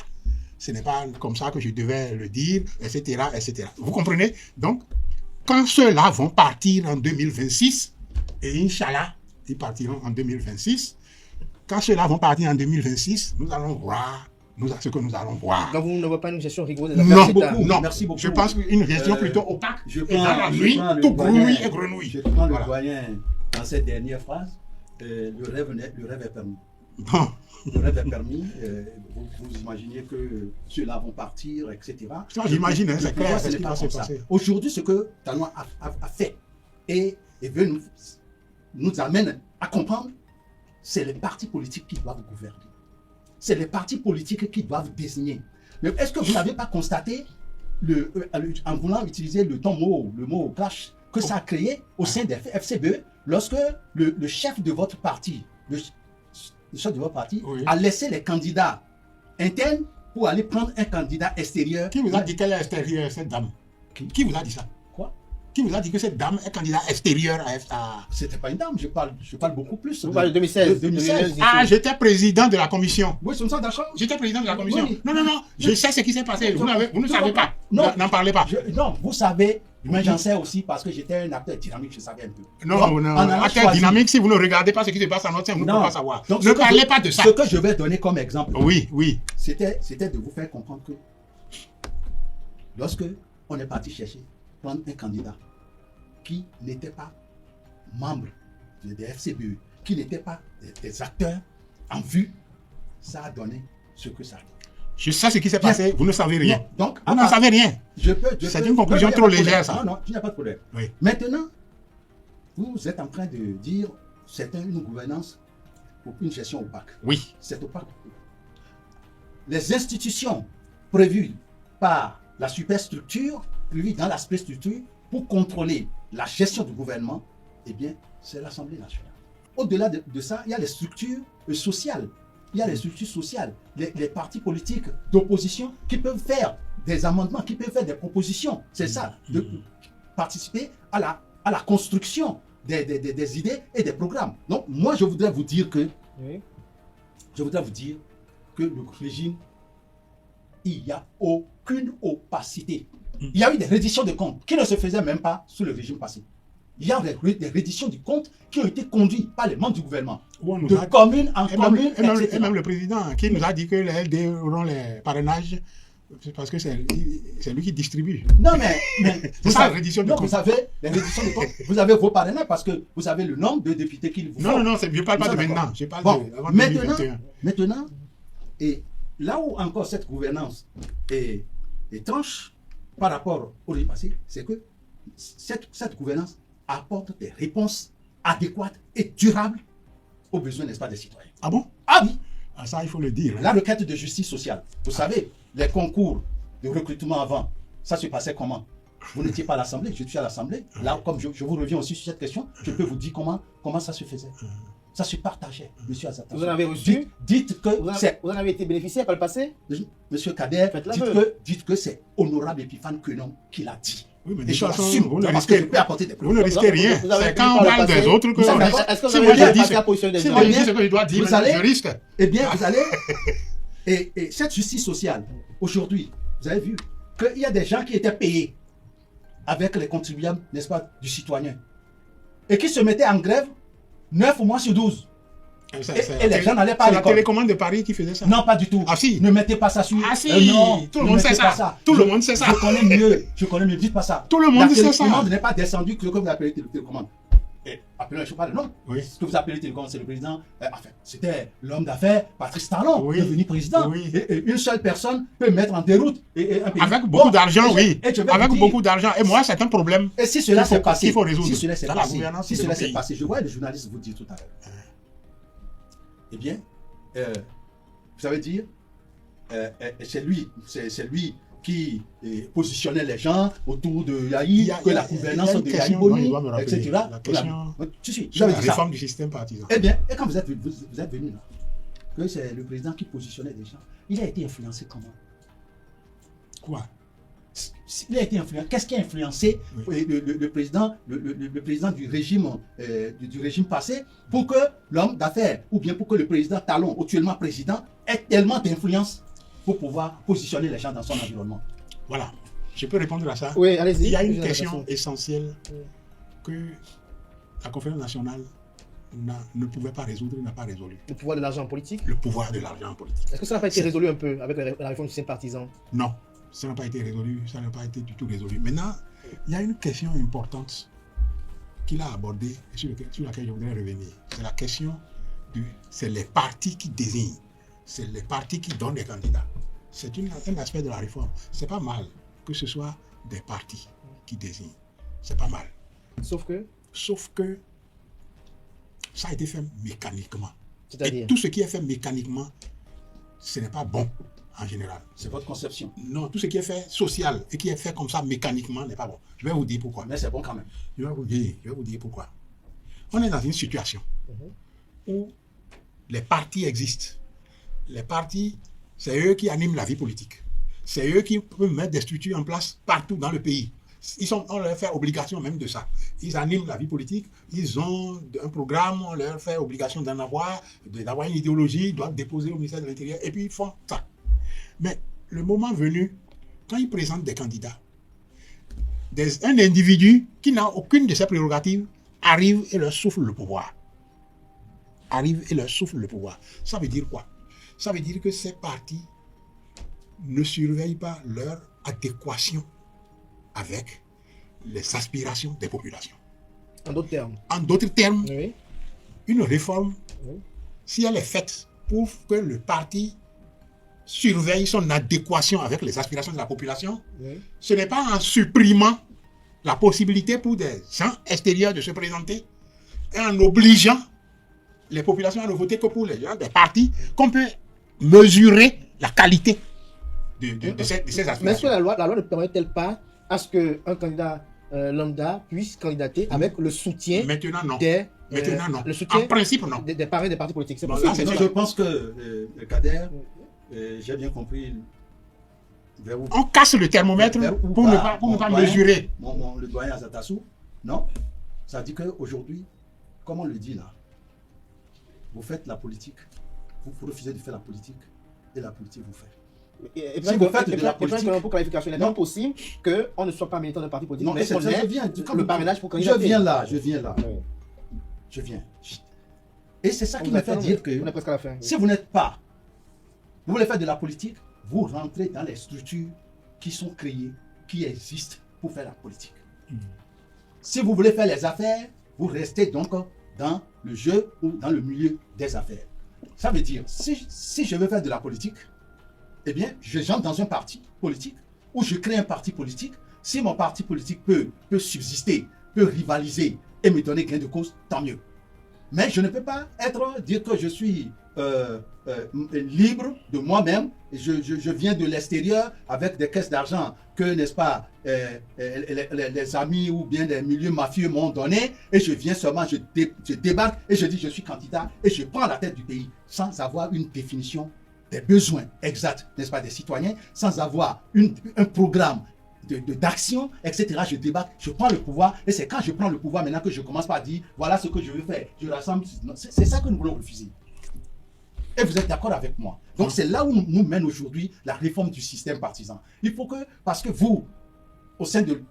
Ce n'est pas comme ça que je devais le dire, etc., etc. Vous comprenez? Donc, quand ceux-là vont partir en 2026, et Inch'Allah, ils partiront en 2026, quand ceux-là vont partir en 2026, nous allons voir ce que nous allons voir. Donc, vous ne voyez pas une gestion rigoureuse des affaires d'État? Non, merci beaucoup. Je pense qu'une gestion plutôt opaque, et dans la nuit, tout grenouille et grenouille. Je prends le doyen dans cette dernière phrase. Le rêve est permis. Bon. Le rêve est permis, vous imaginez que ceux-là vont partir, etc. Ça, j'imagine, c'est clair, ce c'est ce qui va se passer. Aujourd'hui, ce que Talon a fait et veut nous amène à comprendre, c'est les partis politiques qui doivent gouverner. C'est les partis politiques qui doivent désigner. Mais est-ce que vous n'avez pas constaté, en voulant utiliser le mot clash, que ça a créé au sein des FCBE, lorsque le chef de votre parti, le chef de votre parti Oui. a laissé les candidats internes pour aller prendre un candidat extérieur. Qui vous a dit qu'elle est extérieure, cette dame? Qui vous a dit ça? Quoi? Qui vous a dit que cette dame est candidat extérieur à... C'était pas une dame, je parle beaucoup plus. Vous parlez de 2016. 2016. Ah, j'étais président de la commission. Oui, c'est ça, d'accord. J'étais président de la commission. Oui. Non, je sais ce qui s'est passé. Vous ne savez pas. Non. N'en parlez pas. Non, vous savez, mais j'en sais aussi parce que j'étais un acteur dynamique, je savais un peu. Non, Donc, non, en allant acteur choisir- dynamique, si vous ne regardez pas ce qui se passe en notre sein, vous ne Non. pouvez pas savoir. Donc, Ne ce que parlez je- pas de ça. Ce que je vais donner comme exemple, Oui. c'était de vous faire comprendre que lorsque on est parti chercher, prendre un candidat qui n'était pas membre des FCBE, qui n'était pas des acteurs en vue, ça a donné ce que ça a donné. Je sais ce qui s'est passé, vous ne savez rien. Non, donc, Vous n'en savez rien. C'est une conclusion trop légère, ça. Non, il n'y a pas de problème. Oui. Maintenant, vous êtes en train de dire c'est une gouvernance pour une gestion opaque. Oui. C'est opaque. Les institutions prévues par la superstructure, prévues dans la superstructure pour contrôler la gestion du gouvernement, eh bien, c'est l'Assemblée nationale. Au-delà de ça, il y a les structures sociales. Il y a les structures sociales, les partis politiques d'opposition qui peuvent faire des amendements, qui peuvent faire des propositions. C'est ça, de participer à la construction des idées et des programmes. Donc, moi, je voudrais vous dire que le régime, il n'y a aucune opacité. Il y a eu des redditions de comptes qui ne se faisaient même pas sous le régime passé. Il y a des redditions de comptes qui ont été conduites par les membres du gouvernement, de commune en commune, etc. Et même le président qui nous a dit que les LD auront les parrainages, c'est parce que c'est lui qui distribue. Non, mais C'est ça, la reddition de comptes. vous avez les redditions de comptes, vous avez vos parrainages parce que vous avez le nombre de députés qu'il vous faut. Non, je ne parle pas de D'accord. maintenant, je parle Bon, de avant 2021. maintenant, et là où encore cette gouvernance est étanche par rapport au régime passé, c'est que cette gouvernance apporte des réponses adéquates et durables aux besoins, n'est-ce pas, des citoyens. Ah bon? Ah oui, Ah, ça, il faut le dire. la requête de justice sociale. Vous savez, les concours de recrutement avant, ça se passait comment? Vous n'étiez pas à l'Assemblée, je suis à l'Assemblée. Là, comme je vous reviens aussi sur cette question, je peux vous dire comment ça se faisait. Ça se partageait, monsieur Azata. Vous en avez reçu? Dites que c'est... Vous en avez été bénéficiaire par le passé? Monsieur Kader, Faites l'aveu. dites que c'est honorable Epiphane Quenon qui l'a dit. Oui, mais Et de toute je façon, l'assume, vous ne parce que je risquez peux apporter des vous ne preuves. risquez rien. Vous avez C'est pu quand on par le parle des passé. autres que... Vous savez- Est-ce que vous Si avez moi déjà je dis passé la position des si gens? moi je dis ce que je dois dire, Vous maintenant, allez- je risque. Eh bien, vous allez... Et cette justice sociale, aujourd'hui, vous avez vu qu'il y a des gens qui étaient payés avec les contribuables, n'est-ce pas, du citoyen, et qui se mettaient en grève 9 mois sur 12. Et les gens n'allaient pas à C'est la l'école. télécommande de Paris qui faisait ça. Non, pas du tout. Ah si. Ne mettez pas ça sur... Ah si, non, tout le ne monde sait mettez pas ça. Tout le monde sait ça. Je connais mieux. Je connais mieux. Dites pas ça. Tout le monde sait ça. La télécommande n'est pas descendue que comme vous appelez télécommande. Et appelez, je ne sais pas le nom. Oui. Ce que vous appelez télécommande, c'est le président. Enfin, c'était l'homme d'affaires, Patrice Talon, Oui. devenu président. Oui. Et une seule personne peut mettre en déroute et un pays. Avec beaucoup Bon, d'argent, et oui. et je vais Avec vous dire, beaucoup d'argent. Et moi, c'est un problème. Et si cela s'est passé, qu'il faut résoudre si cela s'est dans la passé, gouvernance si de cela notre s'est pays. passé, je vois les journalistes vous dire tout à l'heure. Eh bien, vous savez dire, c'est lui qui positionnait les gens autour de Yahi, que la gouvernance de Yahi Boni, etc. La question Si, de j'avais la dit ça. réforme du système partisan. Eh bien, et quand vous êtes venu là, que c'est le président qui positionnait les gens, il a été influencé comment? Quoi? Il a été influencé. Qu'est-ce qui a influencé le président, le président du régime passé pour que l'homme d'affaires ou bien pour que le président Talon, actuellement président, ait tellement d'influence pour pouvoir positionner les gens dans son environnement? Voilà. Je peux répondre à ça. Oui, allez-y. Il y a une J'ai question l'impression. essentielle que la conférence nationale ne pouvait pas résoudre, n'a pas résolu. Le pouvoir de l'argent politique. Le pouvoir de l'argent politique. Est-ce que ça n'a pas été résolu un peu avec la réforme du système partisan? Non, ça n'a pas été résolu, ça n'a pas été du tout résolu. Maintenant, il y a une question importante qu'il a abordée et sur laquelle je voudrais revenir. C'est la question c'est les partis qui désignent, c'est les partis qui donnent des candidats. C'est un aspect de la réforme. C'est pas mal que ce soit des partis qui désignent. C'est pas mal. Sauf que Sauf que ça a été fait mécaniquement. Et C'est-à-dire tout ce qui est fait mécaniquement, ce n'est pas bon en général. C'est votre conception. Non, tout ce qui est fait social et qui est fait comme ça mécaniquement n'est pas bon. Je vais vous dire pourquoi. Mais c'est bon quand même. Je vais vous dire pourquoi. On est dans une situation où les partis existent. Les partis, c'est eux qui animent la vie politique. C'est eux qui peuvent mettre des structures en place partout dans le pays. On leur fait obligation même de ça. Ils animent la vie politique, ils ont un programme, on leur fait obligation d'en avoir, d'avoir une idéologie, ils doivent déposer au ministère de l'Intérieur, et puis ils font ça. Mais le moment venu, quand ils présentent des candidats, un individu qui n'a aucune de ses prérogatives arrive et leur souffle le pouvoir. Ça veut dire quoi? Ça veut dire que ces partis ne surveillent pas leur adéquation avec les aspirations des populations. En d'autres termes. En d'autres termes, Oui. une réforme, Oui. si elle est faite pour que le parti surveille son adéquation avec les aspirations de la population, Oui. ce n'est pas en supprimant la possibilité pour des gens extérieurs de se présenter et en obligeant les populations à ne voter que pour les gens des partis qu'on peut mesurer la qualité de ces Mais est-ce que aspirations. la loi ne permet-elle pas à ce qu'un candidat lambda puisse candidater avec le soutien Maintenant, non. des, Maintenant, non. le soutien En principe, non. des parrains des partis politiques? C'est Non, possible. là, c'est Non, sûr. je pense que le Kader, j'ai bien compris vers où. On casse le thermomètre vers où pour ne va pas mon doyen, mesurer. le doyen Azatassou. Non, ça dit qu'aujourd'hui, comme on le dit là, vous faites la politique, vous refusez de faire la politique, et la politique vous fait. Et Si vous faites de la politique- pour clarification, il est Non. même possible qu'on ne soit pas militant d'un parti politique, Non, mais c'est qu'on ça, ait je viens. le parrainage pour Je candidater. viens là, je viens là, Oui. je viens. Et c'est ça qui On me a fait fait- dire que on est presque à la fin. si vous n'êtes pas, vous voulez faire de la politique, vous rentrez dans les structures qui sont créées, qui existent pour faire la politique. Si vous voulez faire les affaires, vous restez donc dans le jeu ou dans le milieu des affaires. Ça veut dire, si je veux faire de la politique, eh bien, j'entre dans un parti politique ou je crée un parti politique. Si mon parti politique peut subsister, peut rivaliser et me donner gain de cause, tant mieux. Mais je ne peux pas dire que je suis libre de moi-même. Je viens de l'extérieur avec des caisses d'argent que, n'est-ce pas, les amis ou bien les milieux mafieux m'ont donné. Et je viens seulement, je débarque et je dis je suis candidat et je prends la tête du pays sans avoir une définition des besoins exacts, n'est-ce pas, des citoyens, sans avoir un programme d'action, etc. Je débarque, je prends le pouvoir, et c'est quand je prends le pouvoir maintenant que je commence par dire, voilà ce que je veux faire, je rassemble. C'est ça que nous voulons refuser. Et vous êtes d'accord avec moi. Donc c'est là où nous mène aujourd'hui la réforme du système partisan. Il faut que, parce que vous, au sein de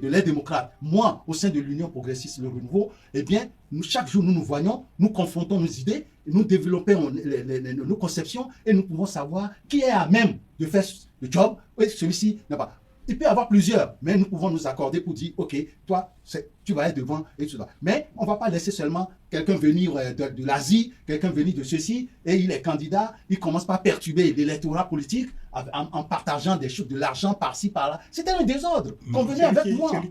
l'aide démocrate, moi, au sein de l'Union progressiste, le renouveau, eh bien, chaque jour, nous nous voyons, nous confrontons nos idées, nous développons nos conceptions, et nous pouvons savoir qui est à même de faire le job, et celui-ci n'a pas. Il peut y avoir plusieurs, mais nous pouvons nous accorder pour dire, ok, toi, tu vas être devant, et tout ça. Mais on ne va pas laisser seulement quelqu'un venir de l'Asie, quelqu'un venir de ceci, et il est candidat, il commence par perturber l'électorat politique en partageant des choses, de l'argent par-ci, par-là. C'était un désordre. Convenez avec moi. Hein?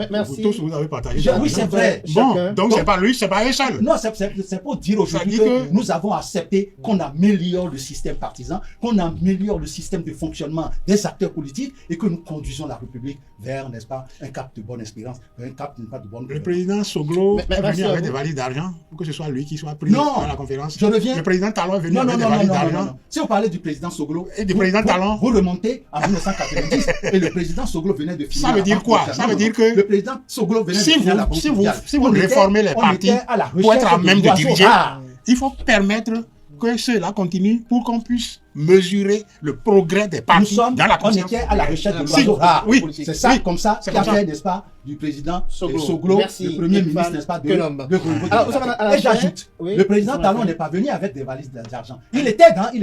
Merci. Tous vous avez partagé. Oui, c'est vrai. Bon, Chacun. donc c'est pas lui, c'est pas eux seuls. Non, c'est pour dire aujourd'hui Ça dit que que- nous avons accepté qu'on améliore le système partisan, qu'on améliore le système de fonctionnement des acteurs politiques et que nous conduisons la République vers, n'est-ce pas, un cap de bonne espérance, vers un cap n'est pas de bonne Le gouvernance. président Soglo Mais est merci venu à avec vous. des valises d'argent pour que ce soit lui qui soit pris Non. dans la conférence. Je reviens. Le président Talon est venu Non, avec non, des non, valises non, non, d'argent. non. Si vous parlez du président Soglo, Et du président Talon. vous remontez en 1990 et le président Soglo venait de finir. Ça veut la dire Banque quoi? mondiale. Ça Non, veut non, dire non. que le président Soglo venait si de finir la vous, Banque si vous, mondiale. si vous On était- réformez les on partis était à la pour être à recherche même de l'oiseau diriger, rare. il faut permettre que ceux-là continuent pour qu'on puisse mesurer le progrès des Nous partis sommes, dans la on conscience. était à la recherche de Si, l'oiseau rare. oui, C'est ça, oui, comme ça, c'est qu'a comme ça. fait, n'est-ce pas, du président Soglo. Soglo, Merci, le premier Irfan ministre, n'est-ce pas, de Kenom. Renouveau Alors, démocratique. Oussama, à la Et fin, j'ajoute, oui, le président Oussama, à la Talon fin. n'est pas venu avec des valises d'argent. Il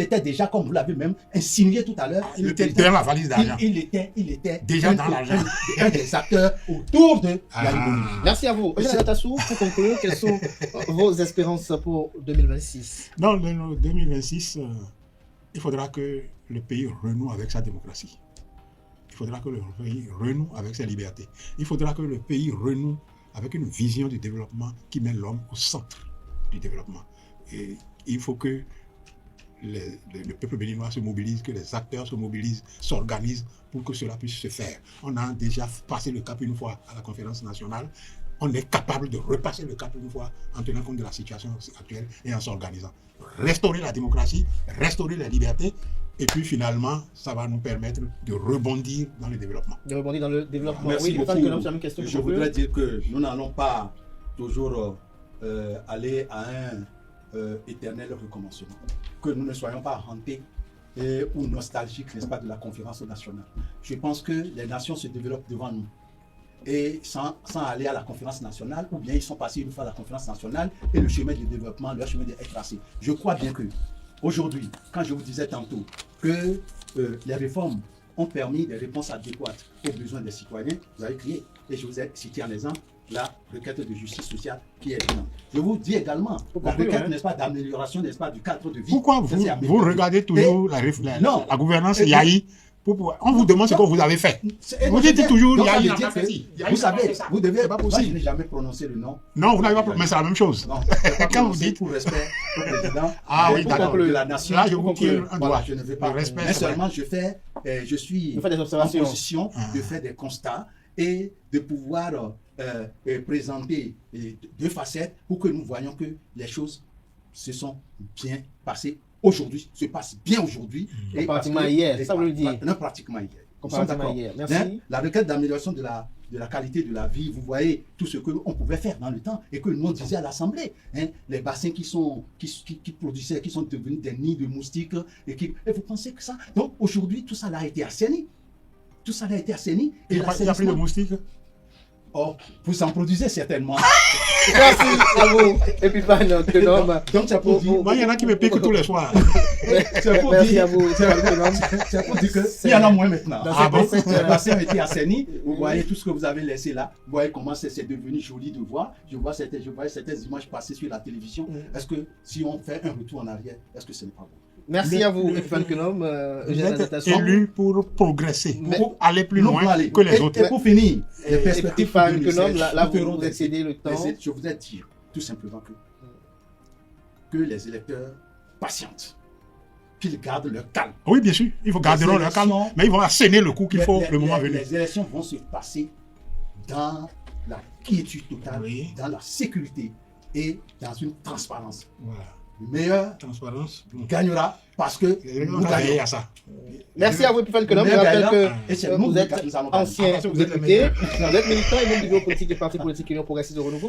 était déjà, comme vous l'avez même insinué tout à l'heure, Il le était président- dans la valise d'argent. il était Déjà un- dans l'argent. un des acteurs autour de Ah. Yahi Boni. Merci à vous. Eugène Azatassou, pour conclure, quelles sont vos espérances pour 2026? Dans le 2026, il faudra que le pays renoue avec sa démocratie. Il faudra que le pays renoue avec ses libertés. Il faudra que le pays renoue avec une vision du développement qui met l'homme au centre du développement. Et il faut que le peuple béninois se mobilise, que les acteurs se mobilisent, s'organisent pour que cela puisse se faire. On a déjà passé le cap une fois à la conférence nationale. On est capable de repasser le cap une fois en tenant compte de la situation actuelle et en s'organisant. Restaurer la démocratie, restaurer les libertés, et puis finalement, ça va nous permettre de rebondir dans le développement. De rebondir dans le développement. Merci oui, beaucoup. que c'est la même question Je voudrais dire que nous n'allons pas toujours aller à un éternel recommencement. Que nous ne soyons pas hantés ou nostalgiques, n'est-ce pas, de la conférence nationale. Je pense que les nations se développent devant nous. Et sans aller à la conférence nationale, ou bien ils sont passés une fois à la conférence nationale et le chemin de développement, leur chemin est tracé. Je crois bien que aujourd'hui, quand je vous disais tantôt que les réformes ont permis des réponses adéquates aux besoins des citoyens, vous avez crié. Et je vous ai cité en exemple la requête de justice sociale qui est énorme. Je vous dis également la requête, n'est-ce pas, d'amélioration, n'est-ce pas, du cadre de vie. Pourquoi vous regardez toujours la gouvernance Yahi? On vous demande ce que vous avez fait. Vous dites toujours Yahi n'a pas fait ci. Vous savez, vous devez. C'est pas Moi, possible. je n'ai jamais prononcé le nom. Non, vous n'avez pas. Mais c'est la même chose. Non, Quand vous dites. pour respect au président Oui, d'accord. de la nation. Là, je vous tire un Voilà, doigt. je ne veux pas. Le respect, Mais c'est vrai. seulement je suis Vous faites des en observations. position de faire des constats et de pouvoir présenter deux facettes pour que nous voyions que les choses se sont bien passées aujourd'hui, se passent bien aujourd'hui. Et Pratiquement parce que- hier, ça vous le dites. Non, pratiquement hier. Nous sommes Comparativement d'accord. hier. Merci. Hein, la requête d'amélioration de la qualité de la vie, vous voyez tout ce qu'on pouvait faire dans le temps et que nous on disait à l'Assemblée. Hein, les bassins qui produisaient, qui sont devenus des nids de moustiques. Et vous pensez que ça. Donc aujourd'hui, tout ça a été assaini. Tout ça a été assaini. Il n'y a pas plus de l'assainissement- moustiques. Oh, vous en produisez certainement. Merci à vous. Et puis, pas notre nom. Donc c'est pour dire. Moi, il y en a qui me piquent tous les soirs. C'est pour Merci dire- à vous. C'est pour dire qu'il y en a moins maintenant. Dans Ah bon? cette- Les bassins ont été assainis. Vous voyez tout ce que vous avez laissé là. Vous voyez comment c'est devenu joli de voir. Je voyais certaines images passer sur la télévision. Est-ce que si on fait un retour en arrière, est-ce que ce n'est pas bon? Merci à vous, Epiphane Kenom. Vous êtes élu pour progresser, pour aller plus Nous loin allons aller. que les Et autres. pour finir, les perspectives Epiphane pour Kenom, 2016, là, nous vous ferons vous des- excédez le temps. je voudrais dire tout simplement que les électeurs patientent, qu'ils gardent leur calme. Oui, bien sûr, ils vont garder leur calme, élections- mais ils vont asséner le coup qu'il faut le moment venu. Les élections vont se passer dans la quiétude totale, Oui. dans la sécurité et dans une transparence. Voilà. Le meilleur Transparence. gagnera parce que On nous va veiller gagnons. à ça. Merci à vous, Epiphane Kenom. Je Le meilleur rappelle gagnant, que et c'est nous vous qui êtes nous allons gagner. ancien Ah, vous êtes député, le vous êtes militant et membre du bureau politique du Parti politique Union Progressiste de Renouveau.